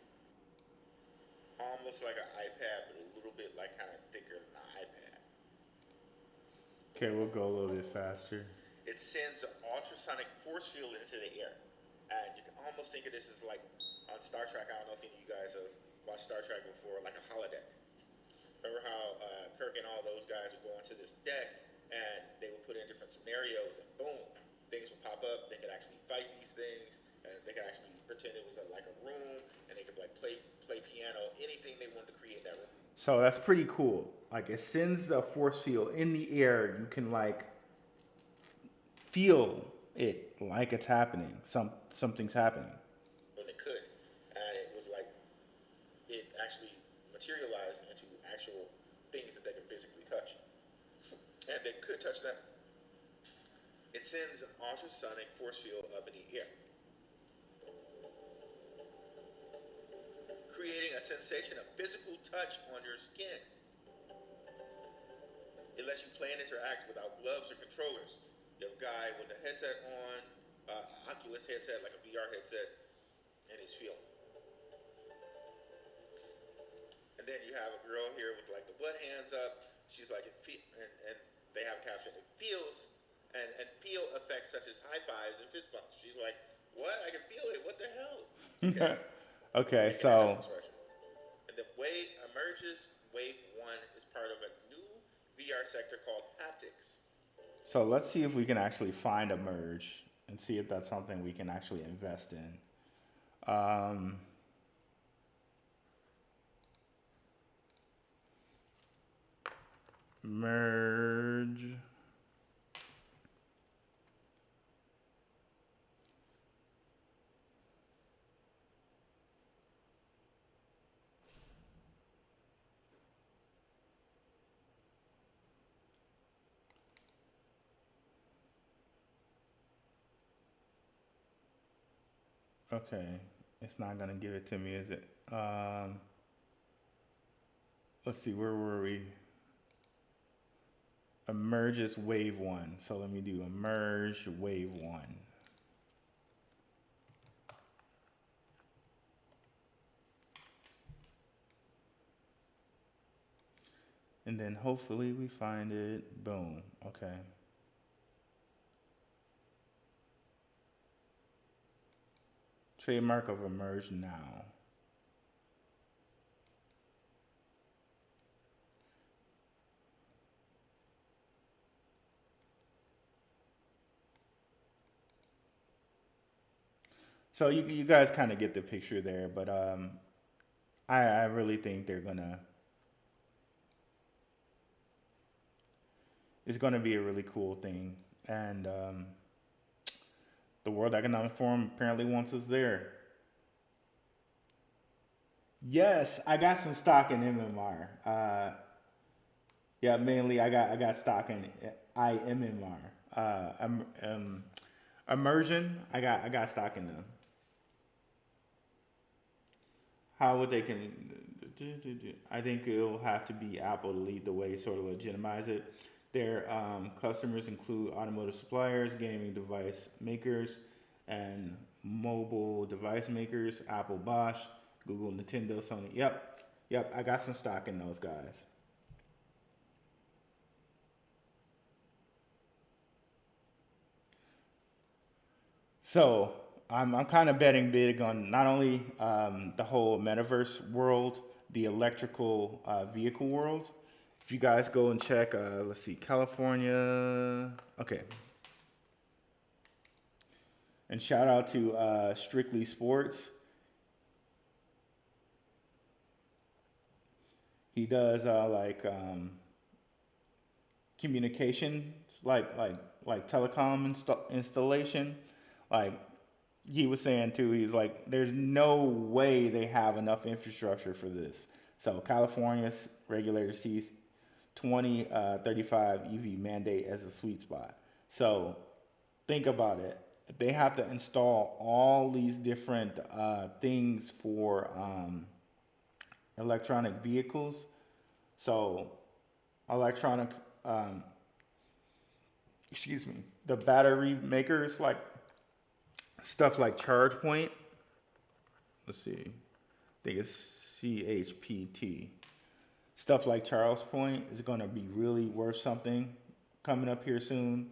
almost like an iPad, but a little bit like kind of thicker than an iPad. Okay, we'll go a little bit faster. It sends an ultrasonic force field into the air. And you can almost think of this as like on Star Trek. I don't know if any of you guys have watched Star Trek before, like a holodeck. Remember how Kirk and all those guys would go into this deck and they would put in different scenarios and boom, things would pop up. They could actually fight these things, and they could actually pretend it was like a room, and they could like play piano, anything they wanted to create that room. So that's pretty cool. Like, it sends a force field in the air. You can like feel it like it's happening. Something's happening. When it could, and it was like it actually materialized into actual things that they could physically touch, and they could touch them. It sends an ultrasonic force field up in the air, creating a sensation of physical touch on your skin. It lets you play and interact without gloves or controllers. You have a guy with a headset on, Oculus headset, like a VR headset, and he's feeling. And then you have a girl here with like the butt hands up. She's like, and they have a caption, it feels, and feel effects such as high fives and fist bumps. She's like, what? I can feel it. What the hell? Okay. Okay, so. And the wave emerges. Wave 1 is part of a new VR sector called haptics. So let's see if we can actually find a merge and see if that's something we can actually invest in. Merge. Okay, it's not gonna give it to me, is it? Let's see, where were we? Emerges wave one. So let me do emerge wave one. And then hopefully we find it. Boom. Okay. Trademark of emerge now. So you guys kind of get the picture there, but I really think it's gonna be a really cool thing, and the World Economic Forum apparently wants us there. Yes, I got some stock in MMR. Yeah, mainly I got stock in IMMR. Immersion, I got stock in them. How would they can? I think it'll have to be Apple to lead the way, sort of legitimize it. Their customers include automotive suppliers, gaming device makers, and mobile device makers. Apple, Bosch, Google, Nintendo, Sony. Yep. I got some stock in those guys. So I'm kind of betting big on not only the whole metaverse world, the electrical vehicle world. If you guys go and check, let's see, California. Okay. And shout out to Strictly Sports. He does communications, like telecom installation. Like he was saying too, he's like, there's no way they have enough infrastructure for this. So California's regulator sees 2035 EV mandate as a sweet spot. So think about it. They have to install all these different things for electronic vehicles. So electronic, um, excuse me, the battery makers like stuff like ChargePoint. Let's see, I think it's CHPT. Stuff like Charles Point is going to be really worth something coming up here soon.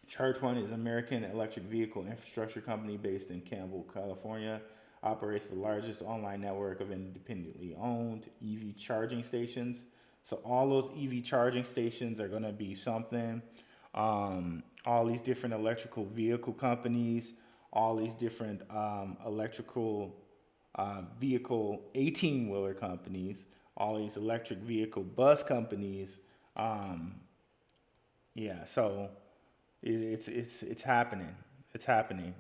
ChargePoint is an American electric vehicle infrastructure company based in Campbell, California. Operates the largest online network of independently owned EV charging stations. So all those EV charging stations are going to be something. All these different electrical vehicle companies, all these different electrical vehicle 18-wheeler companies, all these electric vehicle bus companies. Yeah, so it's happening. It's happening.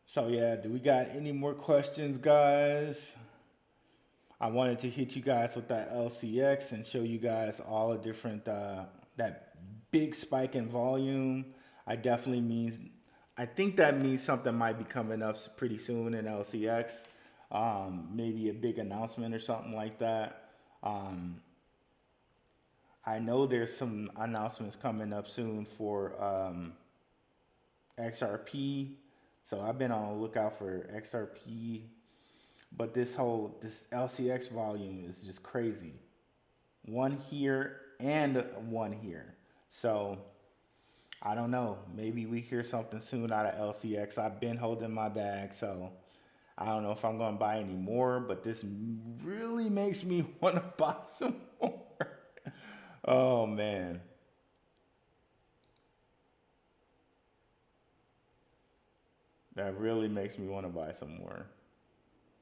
So yeah, do we got any more questions, guys? I wanted to hit you guys with that LCX and show you guys all the different that big spike in volume. I definitely means I think that means something might be coming up pretty soon in LCX. Maybe a big announcement or something like that. Um, I know there's some announcements coming up soon for XRP. So I've been on the lookout for XRP, but this LCX volume is just crazy. One here and one here. So I don't know. Maybe we hear something soon out of LCX. I've been holding my bag, so I don't know if I'm going to buy any more, but this really makes me want to buy some more. Oh man. That really makes me want to buy some more.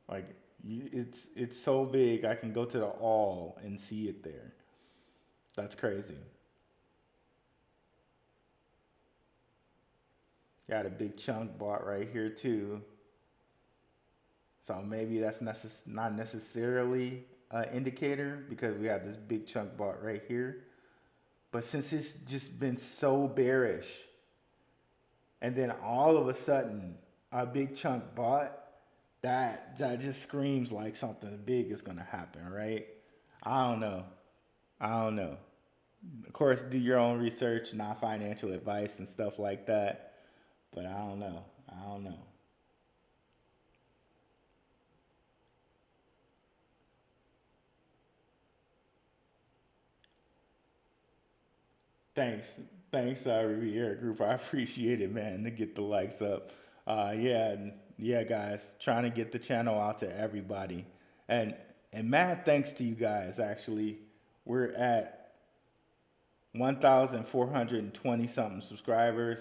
Like it's so big I can go to the all and see it there. That's crazy. Got a big chunk bought right here too. So maybe that's not necessarily an indicator because we have this big chunk bought right here. But since it's just been so bearish, and then all of a sudden a big chunk bought, that just screams like something big is gonna happen, right? I don't know. I don't know. Of course, do your own research, not financial advice and stuff like that. But I don't know. I don't know. Thanks, thanks, Riviera Group. I appreciate it, man, to get the likes up. Yeah, yeah, guys, trying to get the channel out to everybody, and mad thanks to you guys. Actually, we're at 1,420 something subscribers.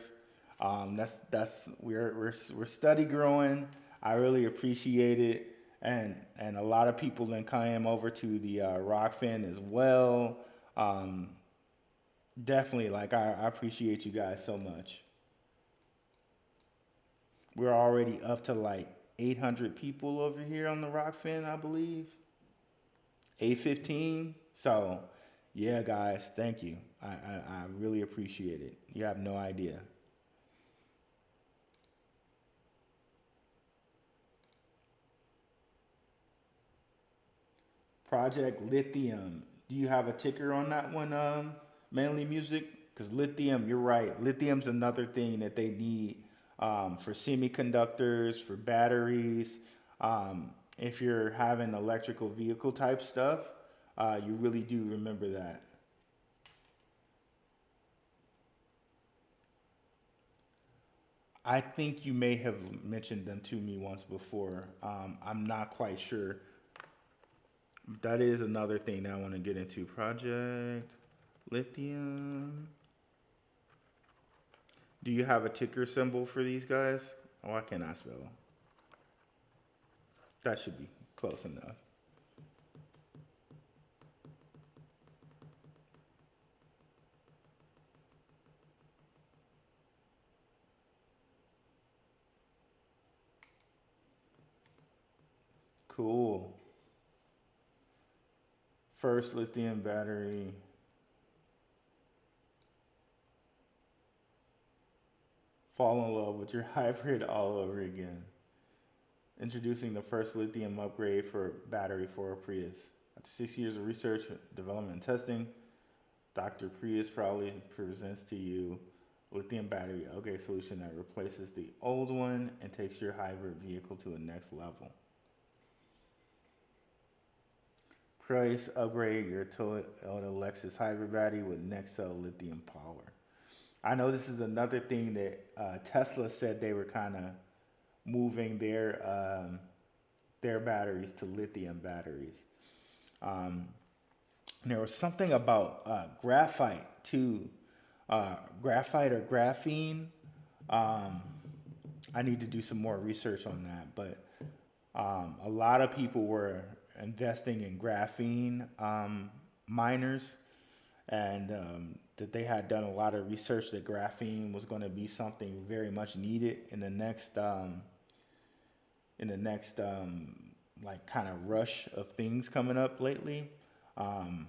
That's we're steady growing. I really appreciate it, and a lot of people then came over to the Rockfin as well. Um, Definitely, like I appreciate you guys so much. We're already up to like 800 people over here on the Rockfin, I believe. 815. So, yeah, guys, thank you. I really appreciate it. You have no idea. Project Lithium. Do you have a ticker on that one, Mainly Music? Because lithium, you're right. Lithium's another thing that they need for semiconductors, for batteries. If you're having electrical vehicle type stuff, you really do remember that. I think you may have mentioned them to me once before. I'm not quite sure. That is another thing that I want to get into. Project Lithium. Do you have a ticker symbol for these guys? Oh, I cannot spell. That should be close enough. Cool. First lithium battery. Fall in love with your hybrid all over again. Introducing the first lithium upgrade for battery for a Prius. After 6 years of research, development, and testing, Dr. Prius proudly presents to you lithium battery upgrade solution that replaces the old one and takes your hybrid vehicle to the next level. Price upgrade your Toyota Lexus hybrid battery with next cell lithium power. I know this is another thing that Tesla said they were kind of moving their batteries to lithium batteries. And there was something about graphite too, graphite or graphene. I need to do some more research on that, but a lot of people were investing in graphene miners, and that they had done a lot of research that graphene was going to be something very much needed in the next like kind of rush of things coming up lately. And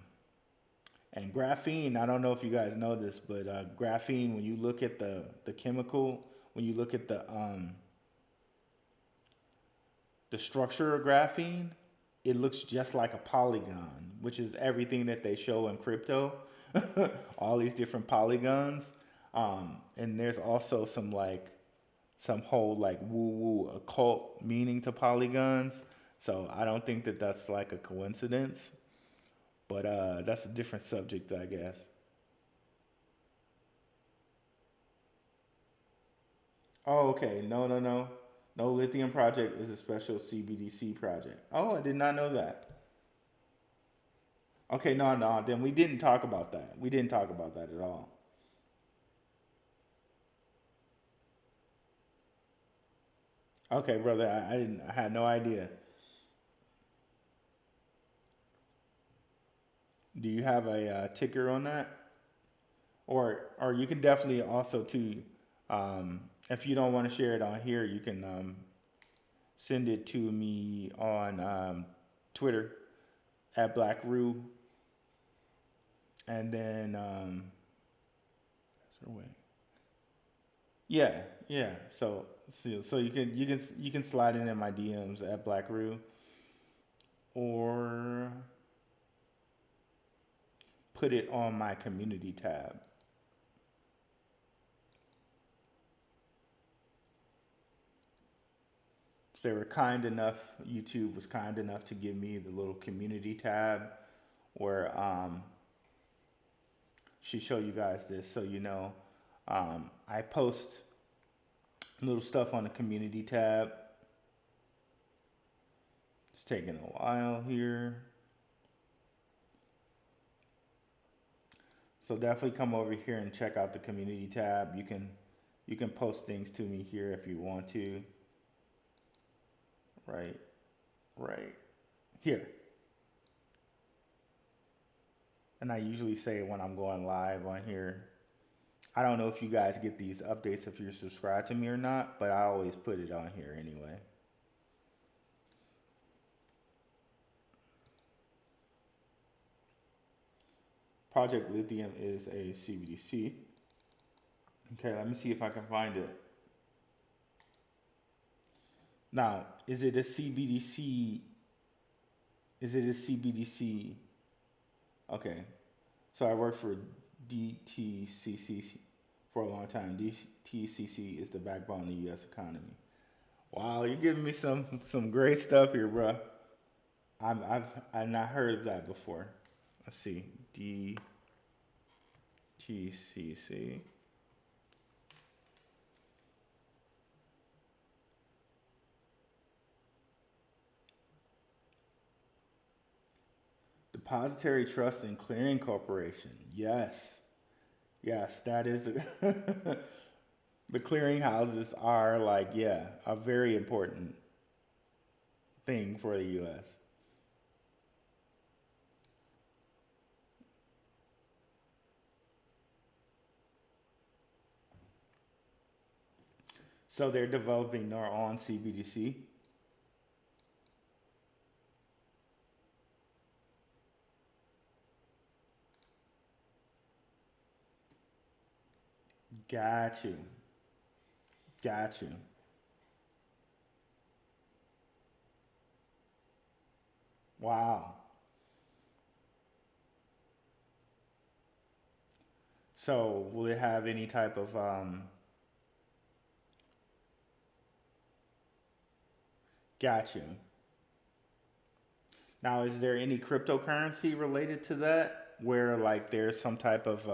graphene, I don't know if you guys know this, but graphene, when you look at the chemical, when you look at the structure of graphene, it looks just like a polygon, which is everything that they show in crypto. All these different polygons. And there's also some whole like woo-woo occult meaning to polygons. So I don't think that that's like a coincidence, but that's a different subject, I guess. Oh, okay. No, no, no. No lithium project is a special CBDC project. Oh, I did not know that. Okay, no, no, then we didn't talk about that. We didn't talk about that at all. Okay, brother, I didn't, I had no idea. Do you have a ticker on that? Or you can definitely also too If you don't want to share it on here, you can send it to me on Twitter at Blackrue, and then yeah, yeah. So you can slide it in my DMs at Blackrue, or put it on my community tab. So they were kind enough, YouTube was kind enough to give me the little community tab where she show you guys this so you know. I post little stuff on the community tab. It's taking a while here. So definitely come over here and check out the community tab. You can post things to me here if you want to. Right here. And I usually say it when I'm going live on here. I don't know if you guys get these updates if you're subscribed to me or not, but I always put it on here anyway. Project Lithium is a CBDC. Okay, let me see if I can find it. Now, is it a CBDC? Is it a CBDC? Okay, so I worked for DTCC for a long time. DTCC is the backbone of the U.S. economy. Wow, you're giving me some great stuff here, bro. I've not heard of that before. Let's see, DTCC. Depository Trust and Clearing Corporation. Yes, that is the clearing houses are like, yeah, a very important thing for the U.S. So they're developing their own CBDC. Got you. Wow. So will it have any type of got you. Now, is there any cryptocurrency related to that where like there's some type of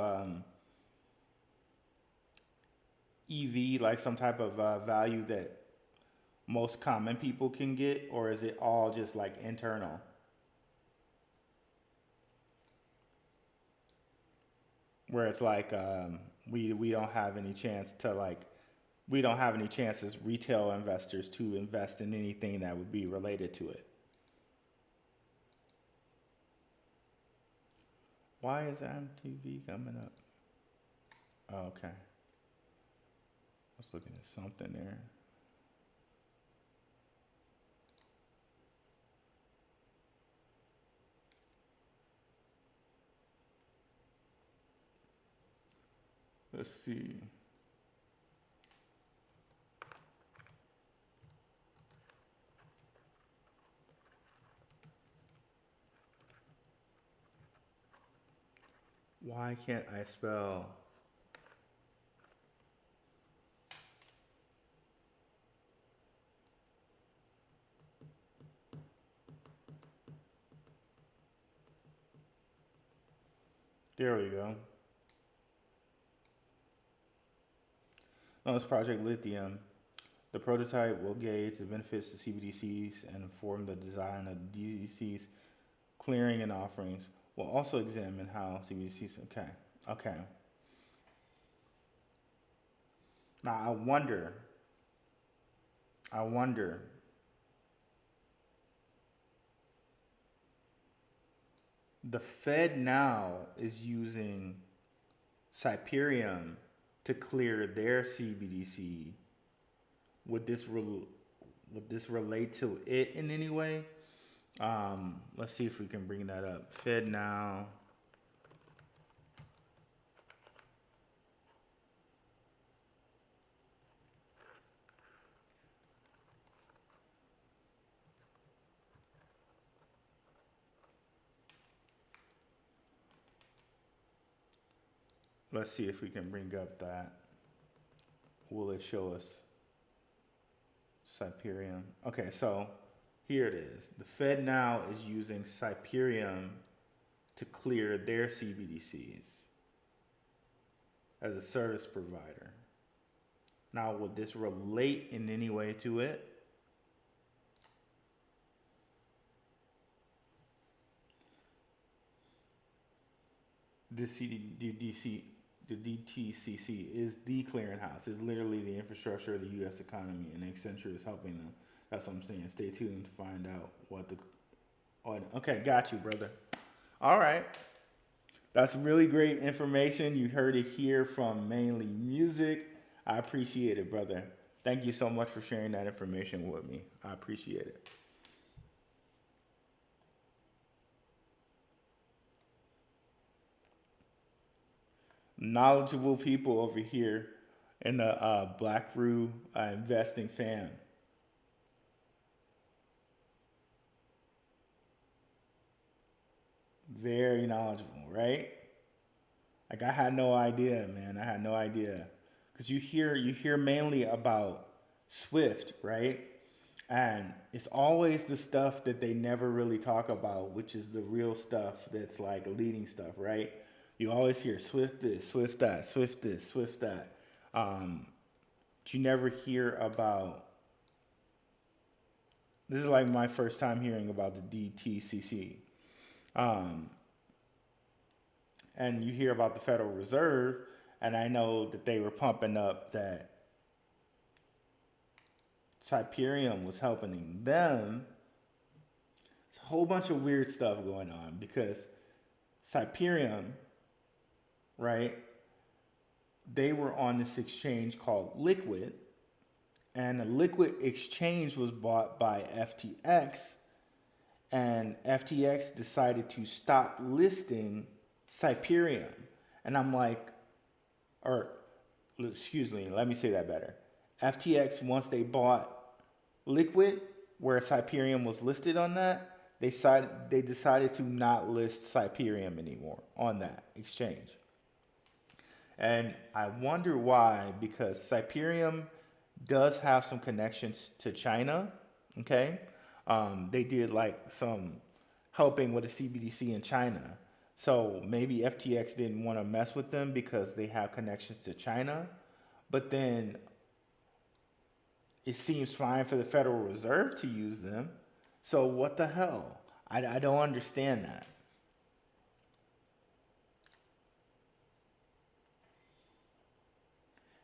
EV, like some type of value that most common people can get, or is it all just like internal? Where it's like we don't have any chance to like we don't have any chance as retail investors to invest in anything that would be related to it. Why is MTV coming up? Oh, okay. I was looking at something there. Let's see. Why can't I spell? There we go. On this Project Lithium, the prototype will gauge the benefits of CBDCs and inform the design of DCCs clearing and offerings. We'll also examine how CBDCs. Okay. Now I wonder. The Fed now is using Cyperium to clear their CBDC would this would this relate to it in any way? Let's see if we can bring that up. Fed now. Let's see if we can bring up that. Will it show us Cyperium? Okay, so here it is. The Fed now is using Cyperium to clear their CBDCs as a service provider. Now, would this relate in any way to it? The DTCC is the clearinghouse. It's literally the infrastructure of the U.S. economy, and Accenture is helping them. That's what I'm saying. Stay tuned to find out what the. Oh, okay, got you, brother. All right. That's really great information. You heard it here from Mainly Music. I appreciate it, brother. Thank you so much for sharing that information with me. I appreciate it. Knowledgeable people over here in the Blackrue Investing fam. Very knowledgeable, right? Like I had no idea, man. I had no idea, because you hear mainly about Swift, right? And it's always the stuff that they never really talk about, which is the real stuff that's like leading stuff, right? You always hear Swift this, Swift that, Swift this, Swift that. But you never hear about. This is like my first time hearing about the DTCC. And you hear about the Federal Reserve, and I know that they were pumping up that Cyperium was helping them. It's a whole bunch of weird stuff going on because Cyperium, right? They were on this exchange called Liquid, and the Liquid exchange was bought by FTX, and FTX decided to stop listing Cyperium. And I'm like, or excuse me, let me say that better. FTX, once they bought Liquid, where Cyperium was listed on that, they decided to not list Cyperium anymore on that exchange. And I wonder why, because Cyperium does have some connections to China, okay? They did like some helping with a CBDC in China. So maybe FTX didn't want to mess with them because they have connections to China. But then it seems fine for the Federal Reserve to use them. So what the hell? I don't understand that.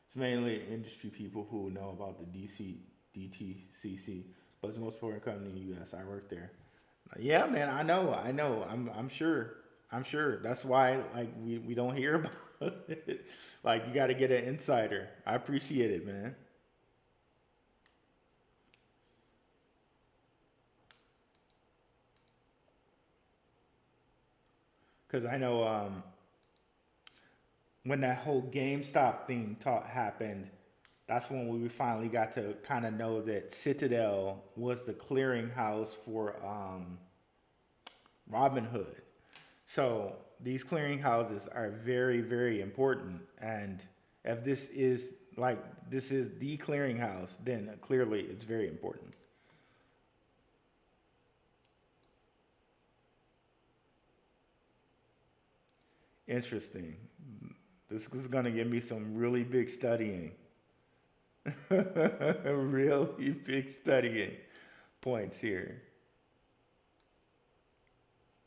It's mainly industry people who know about the DTCC, but it's the most important company in the U.S. I work there. Yeah, man, I know. I'm sure. That's why like we don't hear about it. Like you got to get an insider. I appreciate it, man. Because I know when that whole GameStop thing happened, that's when we finally got to kind of know that Citadel was the clearinghouse for Robinhood. So these clearinghouses are very, very important. And if this is the clearinghouse, then clearly it's very important. Interesting. This is going to give me some really big studying. Really big studying points here.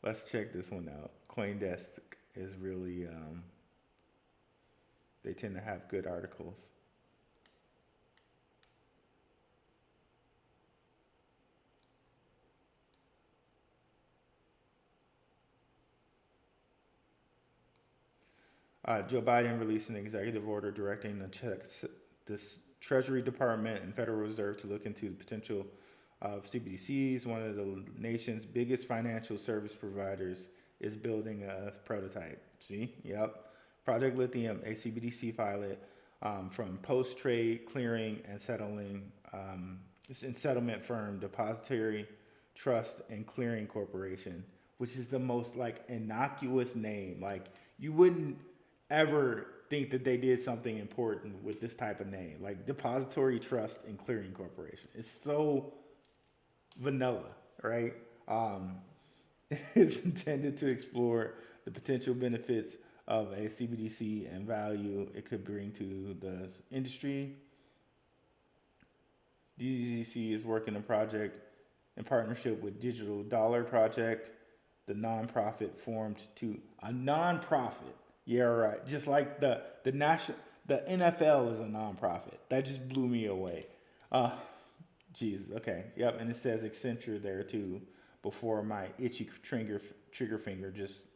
Let's check this one out. CoinDesk is really, they tend to have good articles. Joe Biden released an executive order directing the the Treasury Department and Federal Reserve to look into the potential of CBDCs. One of the nation's biggest financial service providers is building a prototype. See? Yep. Project Lithium, a CBDC pilot from post-trade clearing and settlement firm Depository Trust and Clearing Corporation, which is the most like innocuous name. Like you wouldn't ever think that they did something important with this type of name, like Depository Trust and Clearing Corporation. It's so vanilla, right? It's intended to explore the potential benefits of a CBDC and value it could bring to the industry. DZC is working a project in partnership with Digital Dollar Project, the nonprofit formed to a nonprofit. Yeah, right. Just like the NFL is a nonprofit. That just blew me away. Jesus. Okay. Yep. And it says Accenture there too. Before my itchy trigger finger just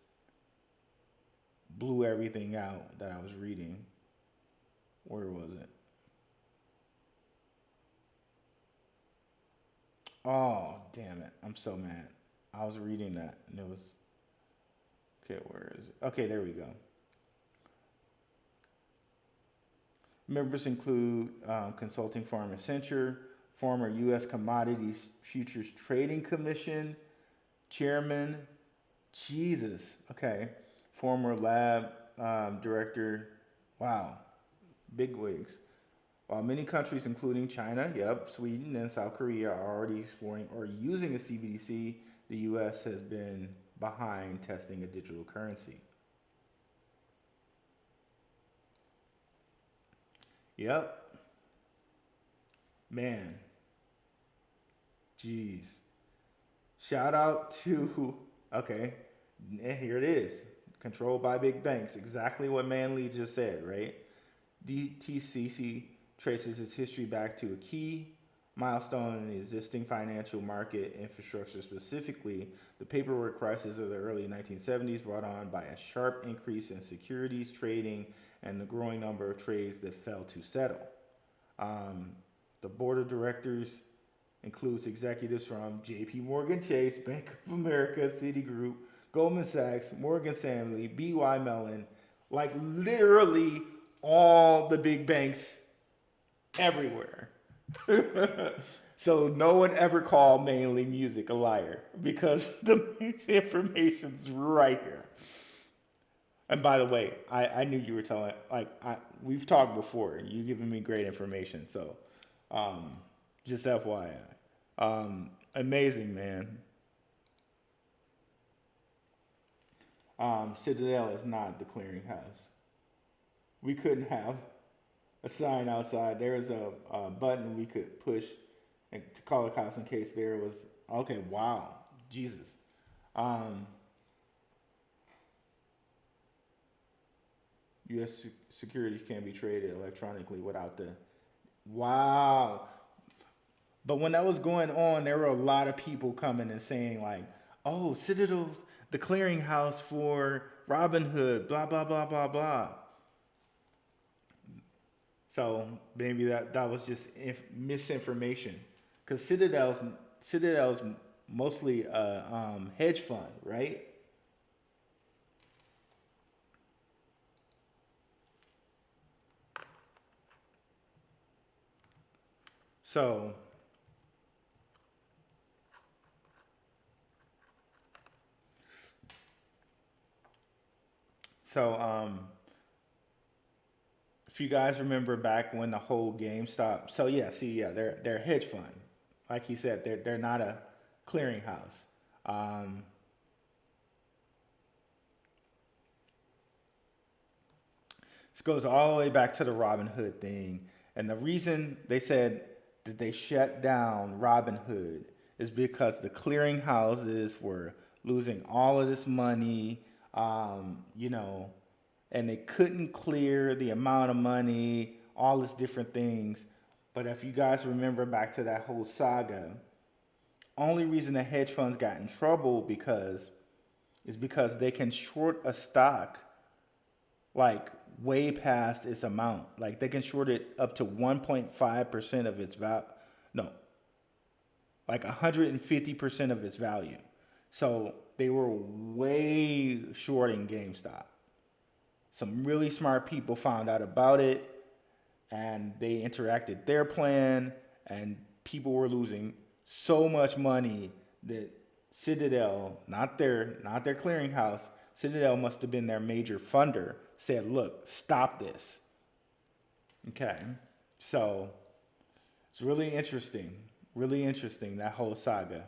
blew everything out that I was reading. Where was it? Oh, damn it. I'm so mad. I was reading that and it was... Okay, where is it? Okay, there we go. Members include consulting firm Accenture, former U.S. Commodities Futures Trading Commission chairman, Jesus, okay, former lab director, wow, bigwigs. While many countries, including China, Sweden, and South Korea, are already exploring or using a CBDC, the U.S. has been behind testing a digital currency. Yep. Man. Jeez. Shout out to, okay, here it is. Controlled by big banks. Exactly what Manley just said, right? DTCC traces its history back to a key milestone in the existing financial market infrastructure, specifically the paperwork crisis of the early 1970s, brought on by a sharp increase in securities trading and the growing number of trades that failed to settle. The board of directors includes executives from JP Morgan Chase, Bank of America, Citigroup, Goldman Sachs, Morgan Stanley, BY Mellon, like literally all the big banks everywhere. So no one ever called Mainly Music a liar because the information's right here. And by the way, I knew you were telling, we've talked before. You've given me great information. So just FYI. Amazing, man. Citadel is not the clearinghouse. We couldn't have a sign outside. There was a button we could push and to call the cops in case there was, okay, wow, Jesus. U.S. securities can be traded electronically without the, wow. But when that was going on, there were a lot of people coming and saying like, oh, Citadel's the clearinghouse for Robinhood, blah, blah, blah, blah, blah. So maybe that was just misinformation. Because Citadel's mostly a hedge fund, right? So if you guys remember back when the whole GameStop, they're a hedge fund. Like he said, they're not a clearinghouse. This goes all the way back to the Robinhood thing. And the reason they said that they shut down Robinhood is because the clearinghouses were losing all of this money, and they couldn't clear the amount of money, all these different things. But if you guys remember back to that whole saga, only reason the hedge funds got in trouble is because they can short a stock like way past its amount. Like they can short it up to 1.5% of its value. No, like 150% of its value. So they were way shorting GameStop. Some really smart people found out about it and they interacted their plan, and people were losing so much money that Citadel, not their clearinghouse, Citadel must have been their major funder, said, look, stop this. Okay. So it's really interesting, that whole saga.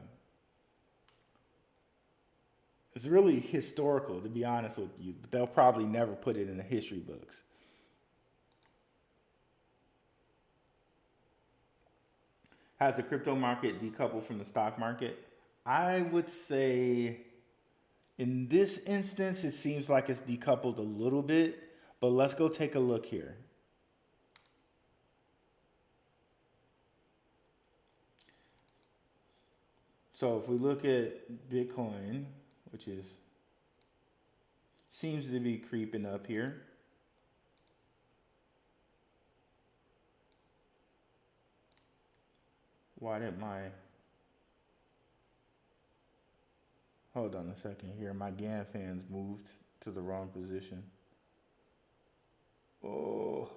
It's really historical, to be honest with you, but they'll probably never put it in the history books. Has the crypto market decoupled from the stock market? I would say in this instance, it seems like it's decoupled a little bit, but let's go take a look here. So if we look at Bitcoin, which seems to be creeping up here. Why did hold on a second here. My GAN fans moved to the wrong position. Oh.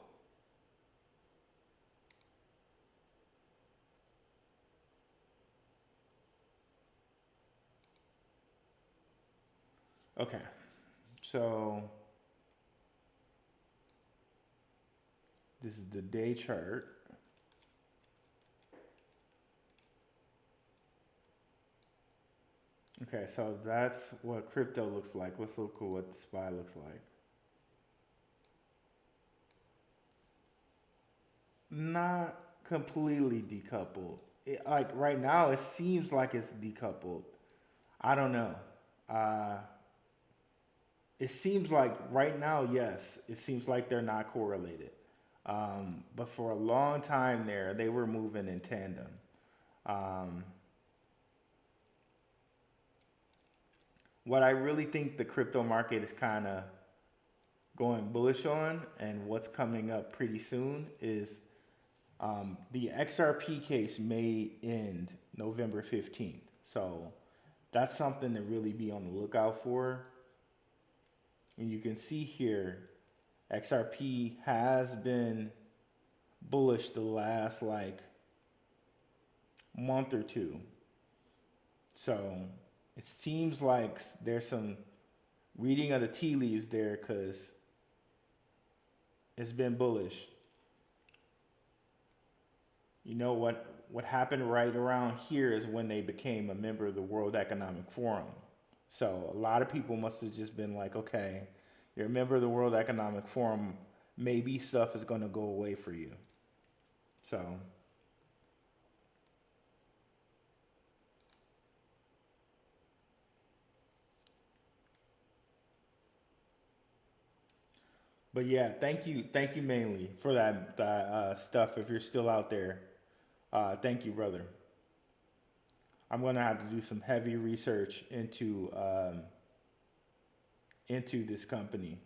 Okay. So this is the day chart. Okay, so that's what crypto looks like. Let's look at what the SPY looks like. Not completely decoupled. Like right now, it seems like it's decoupled. I don't know. It seems like right now, yes, it seems like they're not correlated. But for a long time there, they were moving in tandem. What I really think the crypto market is kind of going bullish on, and what's coming up pretty soon, is the XRP case may end November 15th. So that's something to really be on the lookout for. And you can see here, XRP has been bullish the last like month or two. So it seems like there's some reading of the tea leaves there, because it's been bullish. You know what happened right around here is when they became a member of the World Economic Forum. So a lot of people must have just been like, okay, you're a member of the World Economic Forum, maybe stuff is going to go away for you. So but yeah, thank you mainly for that stuff. If you're still out there, thank you, brother. I'm gonna have to do some heavy research into this company.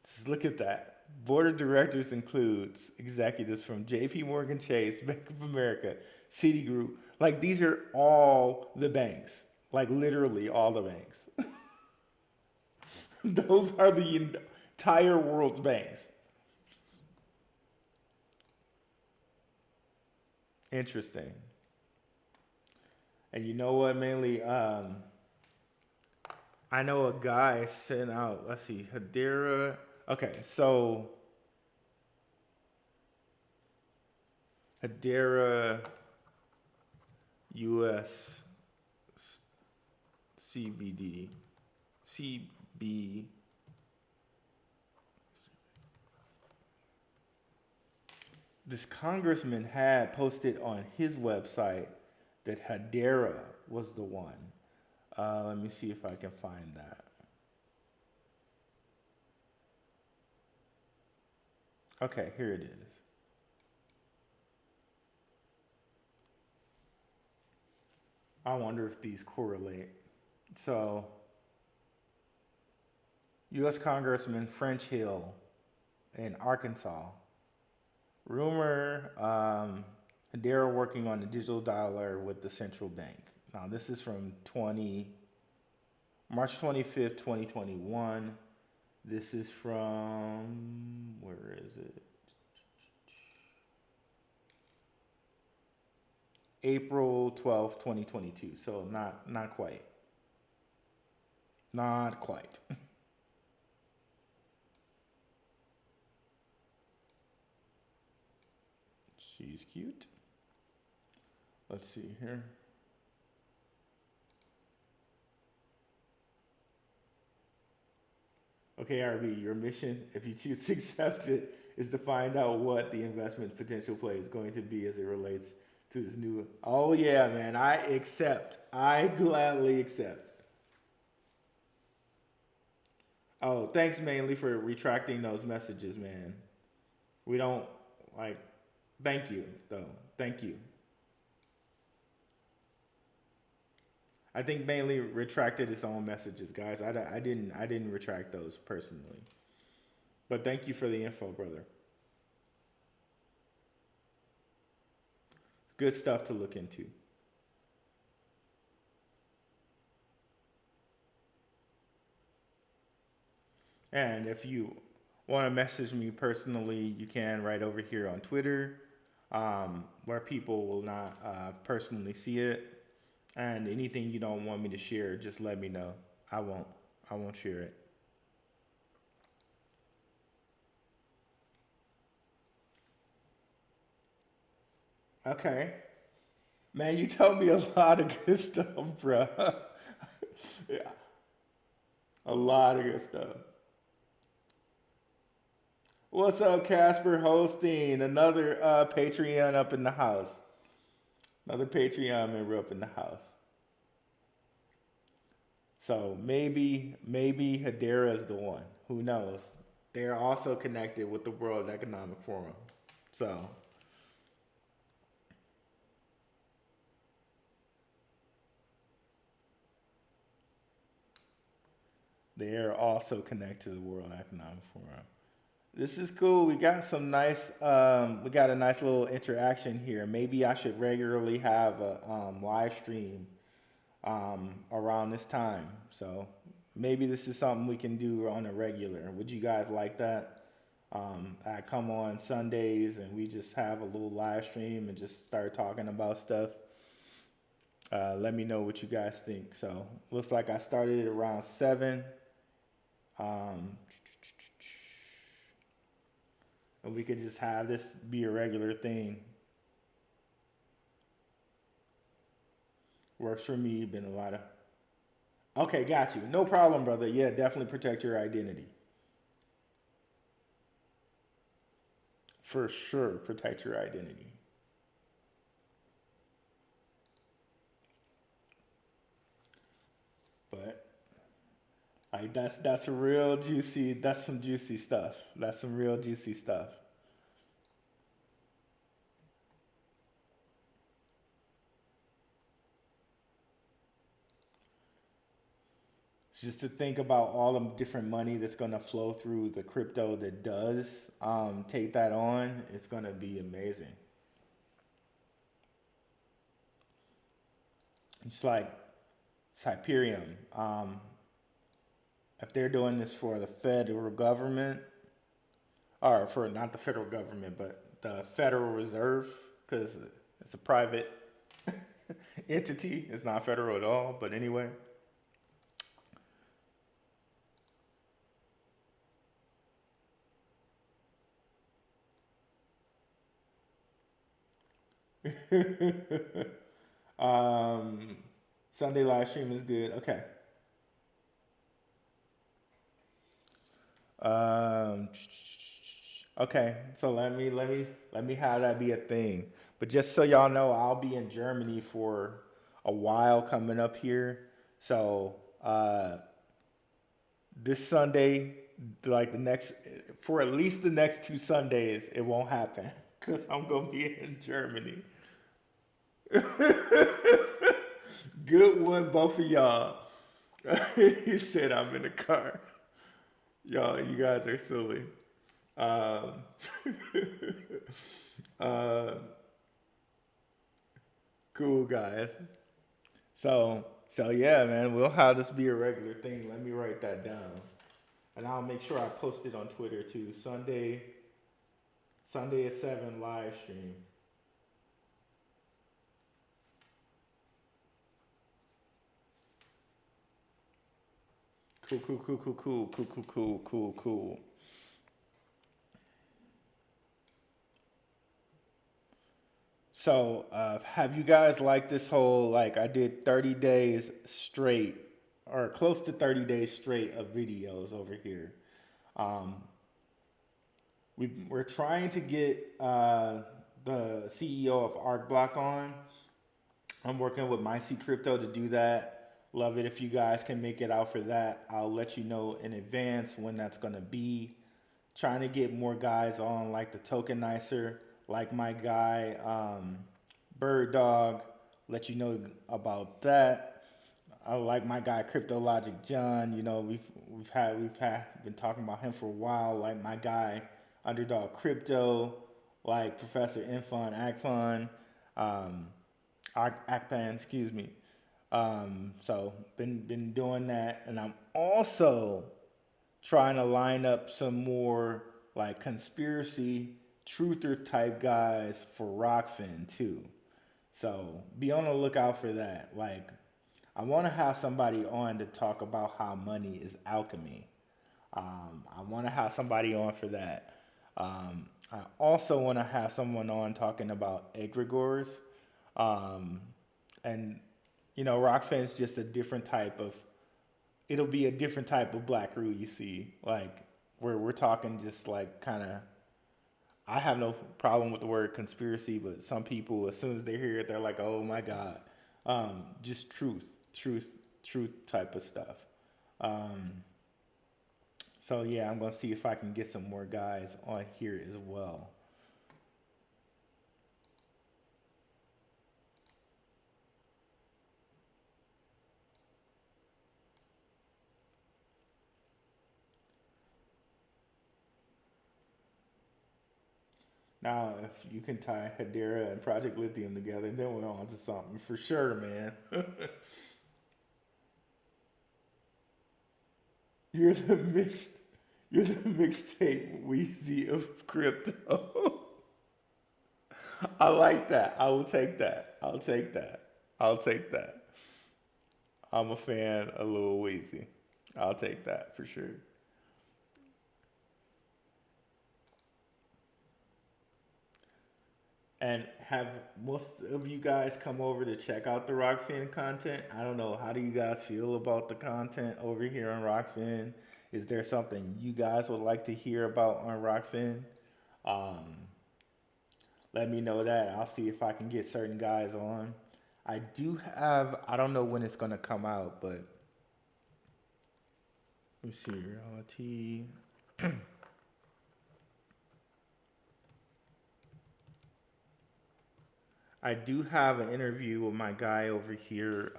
Just look at that. Board of directors includes executives from J.P. Morgan Chase, Bank of America, Citigroup. Like these are all the banks. Like literally all the banks. Those are the entire world's banks. Interesting. And you know what, mainly, I know a guy sent out, let's see, Hedera. Okay, so Hedera US CBD, CB. This congressman had posted on his website that Hedera was the one. Let me see if I can find that. Okay, here it is. I wonder if these correlate. So U.S. Congressman French Hill in Arkansas. Rumor, they're working on the digital dollar with the central bank. Now, this is from March 25th, 2021. This is from, where is it? April 12th, 2022. So not quite. Not quite. She's cute. Let's see here. Okay, RB, your mission, if you choose to accept it, is to find out what the investment potential play is going to be as it relates to this new. Oh, yeah, man, I accept. I gladly accept. Oh, thanks mainly for retracting those messages, man. We don't, like, thank you, though. Thank you. I think mainly retracted its own messages, guys. I didn't retract those personally. But thank you for the info, brother. Good stuff to look into. And if you want to message me personally, you can right over here on Twitter, where people will not personally see it. And anything you don't want me to share, just let me know. I won't share it. Okay. Man, you told me a lot of good stuff, bro. Yeah. A lot of good stuff. What's up, Casper Hosting? Another Patreon up in the house. Another Patreon member up in the house. So maybe Hedera is the one. Who knows? They're also connected with the World Economic Forum. So they are also connected to the World Economic Forum. This is cool. We got some nice. We got a nice little interaction here. Maybe I should regularly have a live stream around this time. So maybe this is something we can do on a regular. Would you guys like that? I come on Sundays and we just have a little live stream and just start talking about stuff. Let me know what you guys think. So looks like I started it around 7. And we could just have this be a regular thing. Works for me. Been a lot of. Okay, got you. No problem, brother. Yeah, definitely protect your identity. For sure, protect your identity. But like that's a real juicy. That's some juicy stuff. That's some real juicy stuff. Just to think about all the different money that's going to flow through the crypto that does take that on, it's going to be amazing. It's like Hyperion. If they're doing this for the federal government, or for not the federal government, but the Federal Reserve, because it's a private entity, it's not federal at all, but anyway. Sunday live stream is good. Okay. Okay. So let me have that be a thing. But just so y'all know, I'll be in Germany for a while coming up here. So this Sunday, like for at least the next 2 Sundays, it won't happen because I'm gonna be in Germany. Good one, both of y'all. He said I'm in the car. Y'all, you guys are silly. Um, uh, cool guys. So yeah, man, we'll have this be a regular thing. Let me write that down, and I'll make sure I post it on Twitter too. Sunday at 7 live stream. Cool, cool, cool, cool, cool, cool, cool, cool, cool, cool. So, have you guys liked this whole like I did 30 days straight or close to 30 days straight of videos over here? Um, we're trying to get the CEO of ArcBlock on. I'm working with MyC Crypto to do that. Love it if you guys can make it out for that. I'll let you know in advance when that's gonna be. Trying to get more guys on like the tokenizer, like my guy Bird Dog. Let you know about that. I like my guy Crypto Logic John. You know we've been talking about him for a while. Like my guy Underdog Crypto, like Professor Infon Akfon, um, Akpan, excuse me. So been doing that, and I'm also trying to line up some more like conspiracy truther type guys for Rockfin too. So be on the lookout for that. Like I want to have somebody on to talk about how money is alchemy. I want to have somebody on for that. I also want to have someone on talking about egregores. Um, and Rockfin's just a different type of it'll be a different type of Blackrue you see. Like where we're talking just like kind of I have no problem with the word conspiracy, but some people as soon as they hear it, they're like, "Oh my god." Just truth type of stuff. Um, so yeah, I'm gonna see if I can get some more guys on here as well. Now, if you can tie Hedera and Project Lithium together, then we're on to something for sure, man. You're the mixed, you're the mixtape Wheezy of crypto. I like that. I will take that. I'll take that. I'll take that. I'm a fan of Lil Weezy. I'll take that for sure. And have most of you guys come over to check out the Rockfin content? I don't know. How do you guys feel about the content over here on Rockfin? Is there something you guys would like to hear about on Rockfin? Um, Let me know that. I'll see if I can get certain guys on. I do have, I don't know when it's going to come out, but let me see. Reality. I do have an interview with my guy over here,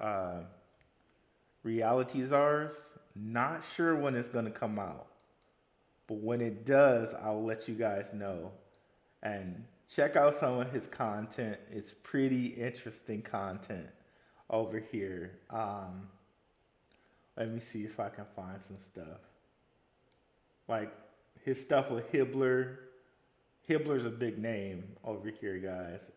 Reality Czars. Not sure when it's going to come out, but when it does, I'll let you guys know. And check out some of his content. It's pretty interesting content over here. Let me see if I can find some stuff. Like his stuff with Hibbler. Hibbler's a big name over here, guys.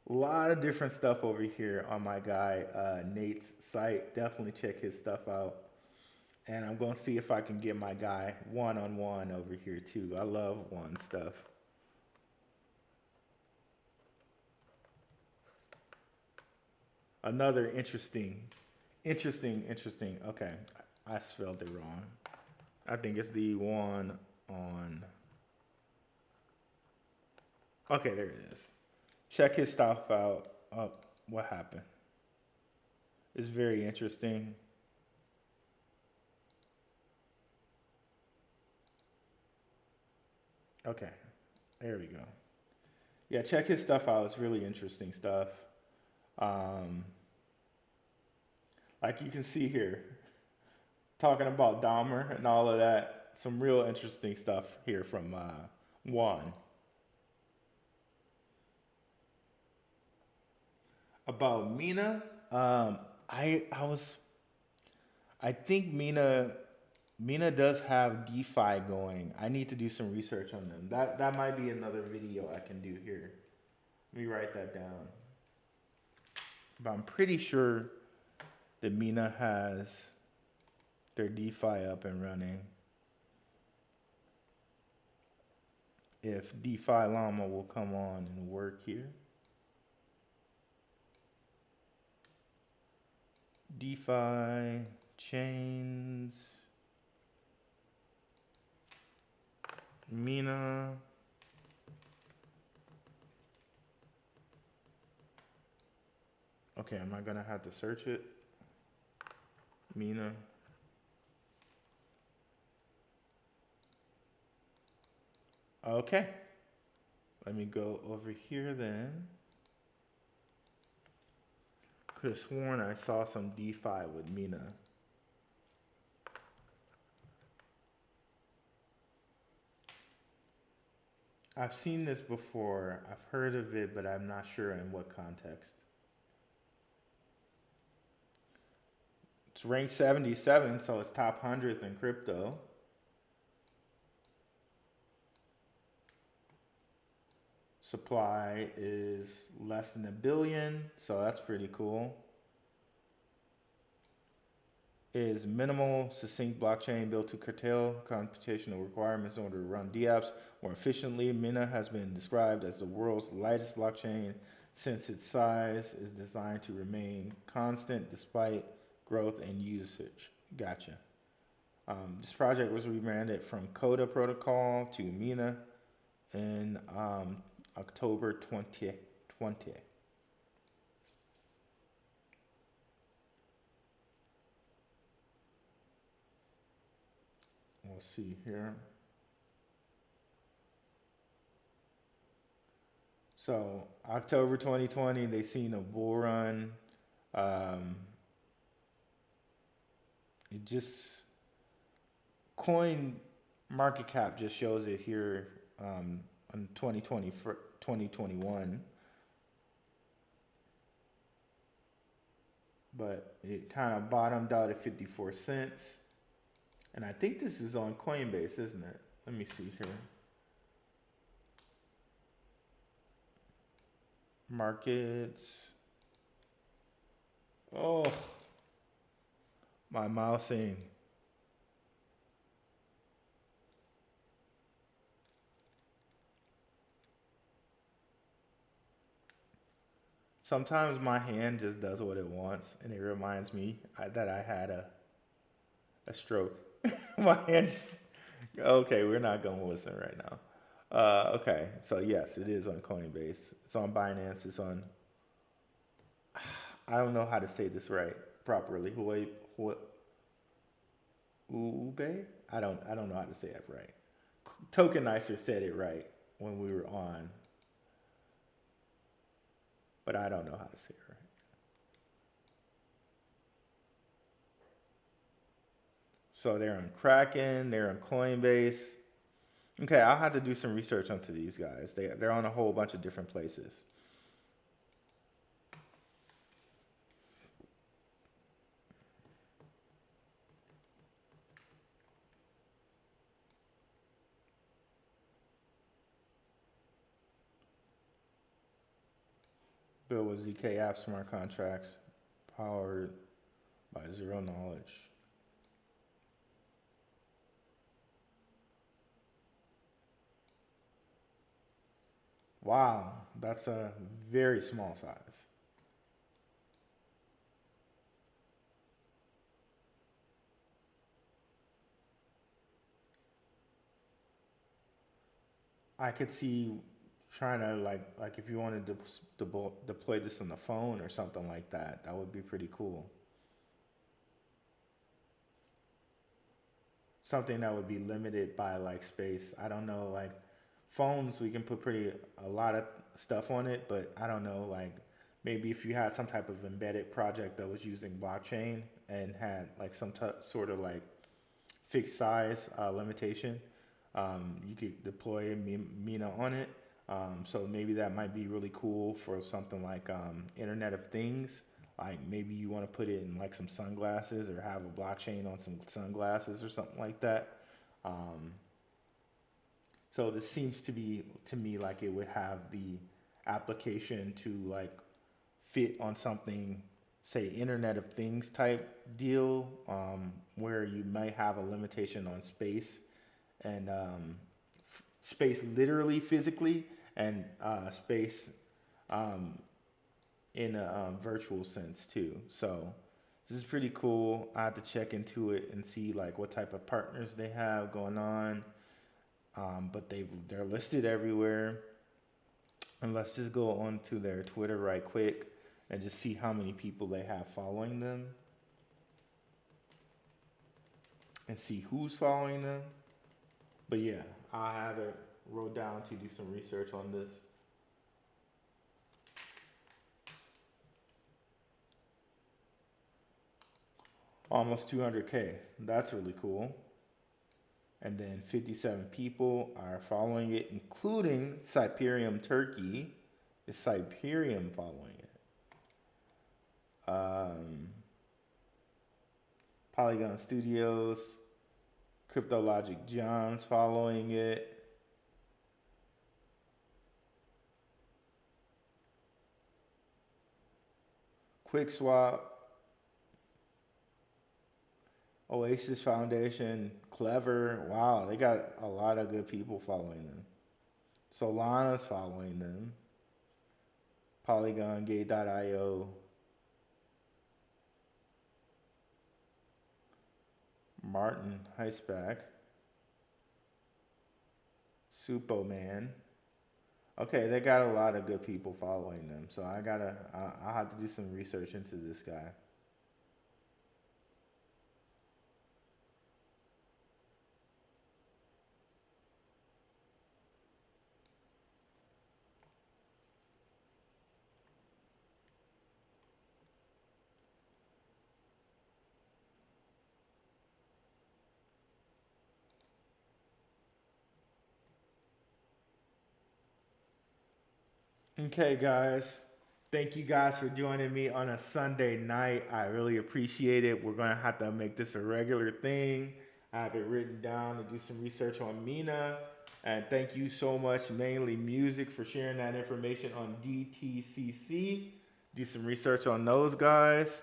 A lot of different stuff over here on my guy Nate's site. Definitely check his stuff out. And I'm going to see if I can get my guy one-on-one over here too. I love one stuff. Another interesting. Okay, I spelled it wrong. I think it's the one on. Okay, there it is. Check his stuff out. Oh, what happened? It's very interesting. Okay, there we go. Yeah, check his stuff out. It's really interesting stuff. Um, like you can see here, talking about Dahmer and all of that. Some real interesting stuff here from Juan about Mina. I was I think Mina does have DeFi going. I need to do some research on them. That might be another video I can do here. Let me write that down. But I'm pretty sure that Mina has their DeFi up and running. If DeFi Llama will come on and work here. DeFi chains. Mina. Okay, am I gonna have to search it? Mina. Okay. Let me go over here then. Could have sworn I saw some DeFi with Mina. I've seen this before. I've heard of it, but I'm not sure in what context. It's ranked 77, so it's top 100th in crypto. Supply is less than 1 billion, so that's pretty cool. Is minimal, succinct blockchain built to curtail computational requirements in order to run dApps more efficiently. Mina has been described as the world's lightest blockchain since its size is designed to remain constant despite growth and usage. Gotcha. This project was rebranded from Coda Protocol to Mina in October 2020. We'll see here. So October 2020, they seen a bull run. It just coin market cap just shows it here on 2021. But it kind of bottomed out at 54 cents. And I think this is on Coinbase, isn't it? Let me see here. Markets. Oh, my mousing. Sometimes my hand just does what it wants, and it reminds me that I had a stroke. My hands. Okay, we're not gonna listen right now. Okay, so yes, it is on Coinbase. It's on Binance. It's on. I don't know how to say this right properly. Ube? I don't know how to say it right. Tokenizer said it right when we were on, but I don't know how to say it right. So they're on Kraken, they're on Coinbase. Okay, I'll have to do some research onto these guys. They're on a whole bunch of different places. Built with ZK app smart contracts, powered by zero knowledge. Wow, that's a very small size. I could see trying to like if you wanted to deploy this on the phone or something like that, that would be pretty cool. Something that would be limited by like space. I don't know, like phones we can put a lot of stuff on it, but I don't know, like maybe if you had some type of embedded project that was using blockchain and had like some sort of like fixed size limitation, you could deploy Mina on it. So maybe that might be really cool for something like Internet of Things. Like maybe you want to put it in like some sunglasses or have a blockchain on some sunglasses or something like that. Um, so this seems to be to me like it would have the application to like fit on something, say Internet of Things type deal, where you might have a limitation on space and space literally physically and space um, in a virtual sense too. So this is pretty cool. I have to check into it and see like what type of partners they have going on. But they're listed everywhere. And let's just go on to their Twitter right quick and just see how many people they have following them and see who's following them. But yeah, I have it wrote down to do some research on this. Almost 200K. That's really cool. And then 57 people are following it, including Cyprium Turkey. Is Cyprium following it? Polygon Studios, Cryptologic John's following it. QuickSwap, Oasis Foundation, Clever. Wow, they got a lot of good people following them. Solana's following them. Polygon, Gate.io. Martin Heisbach. Supoman. Okay, they got a lot of good people following them. So I'll have to do some research into this guy. Okay, guys. Thank you guys for joining me on a Sunday night. I really appreciate it. We're going to have to make this a regular thing. I have it written down to do some research on Mina. And thank you so much, mainly Music, for sharing that information on DTCC. Do some research on those guys.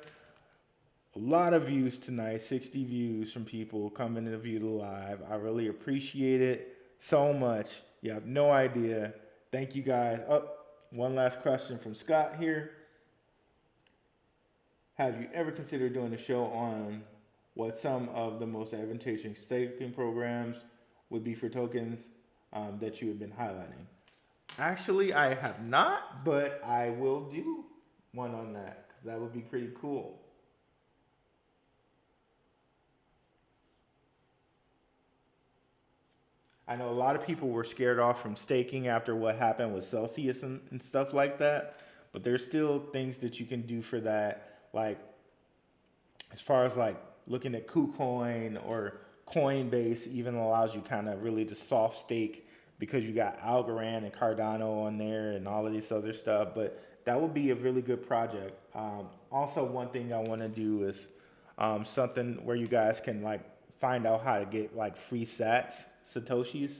A lot of views tonight, 60 views from people coming to view the live. I really appreciate it so much. You have no idea. Thank you guys. Oh, one last question from Scott here. Have you ever considered doing a show on what some of the most advantageous staking programs would be for tokens that you have been highlighting? Actually, I have not, but I will do one on that because that would be pretty cool. I know a lot of people were scared off from staking after what happened with Celsius and stuff like that, but there's still things that you can do for that, like as far as like looking at KuCoin or Coinbase even allows you kind of really to soft stake because you got Algorand and Cardano on there and all of this other stuff, but that would be a really good project. Also, one thing I want to do is something where you guys can like find out how to get like free Satoshis.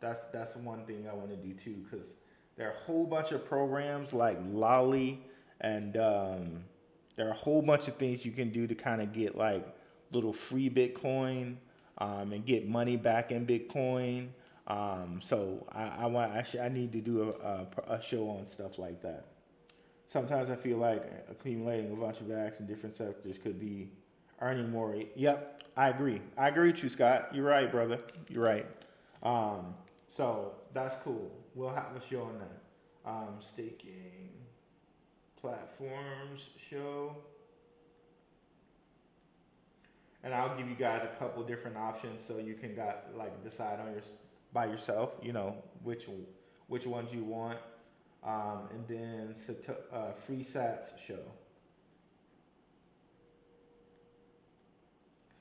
That's one thing I want to do too, because there are a whole bunch of programs like Lolly, and there are a whole bunch of things you can do to kind of get like little free Bitcoin and get money back in Bitcoin. So I need to do a show on stuff like that. Sometimes I feel like accumulating a bunch of VAX in different sectors could be earning more. Yep, I agree. I agree with you, Scott. You're right, brother. You're right. So that's cool. We'll have a show on that. Staking platforms show. And I'll give you guys a couple different options so you can decide on by yourself, which ones you want. And then Free Sats Show.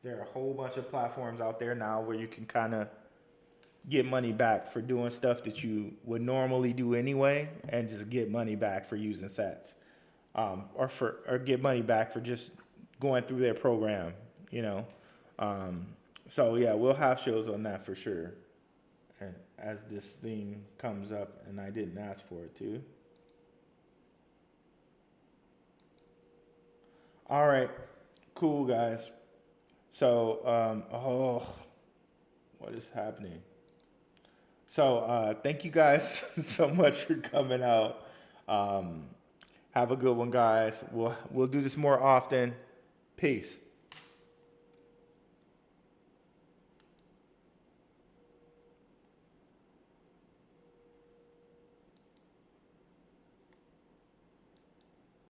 There are a whole bunch of platforms out there now where you can kind of get money back for doing stuff that you would normally do anyway, and just get money back for using Sats, or get money back for just going through their program, you know. So yeah, we'll have shows on that for sure, and as this thing comes up, and I didn't ask for it to. All right, cool guys. So, what is happening? So, thank you guys so much for coming out. Have a good one, guys. We'll do this more often. Peace.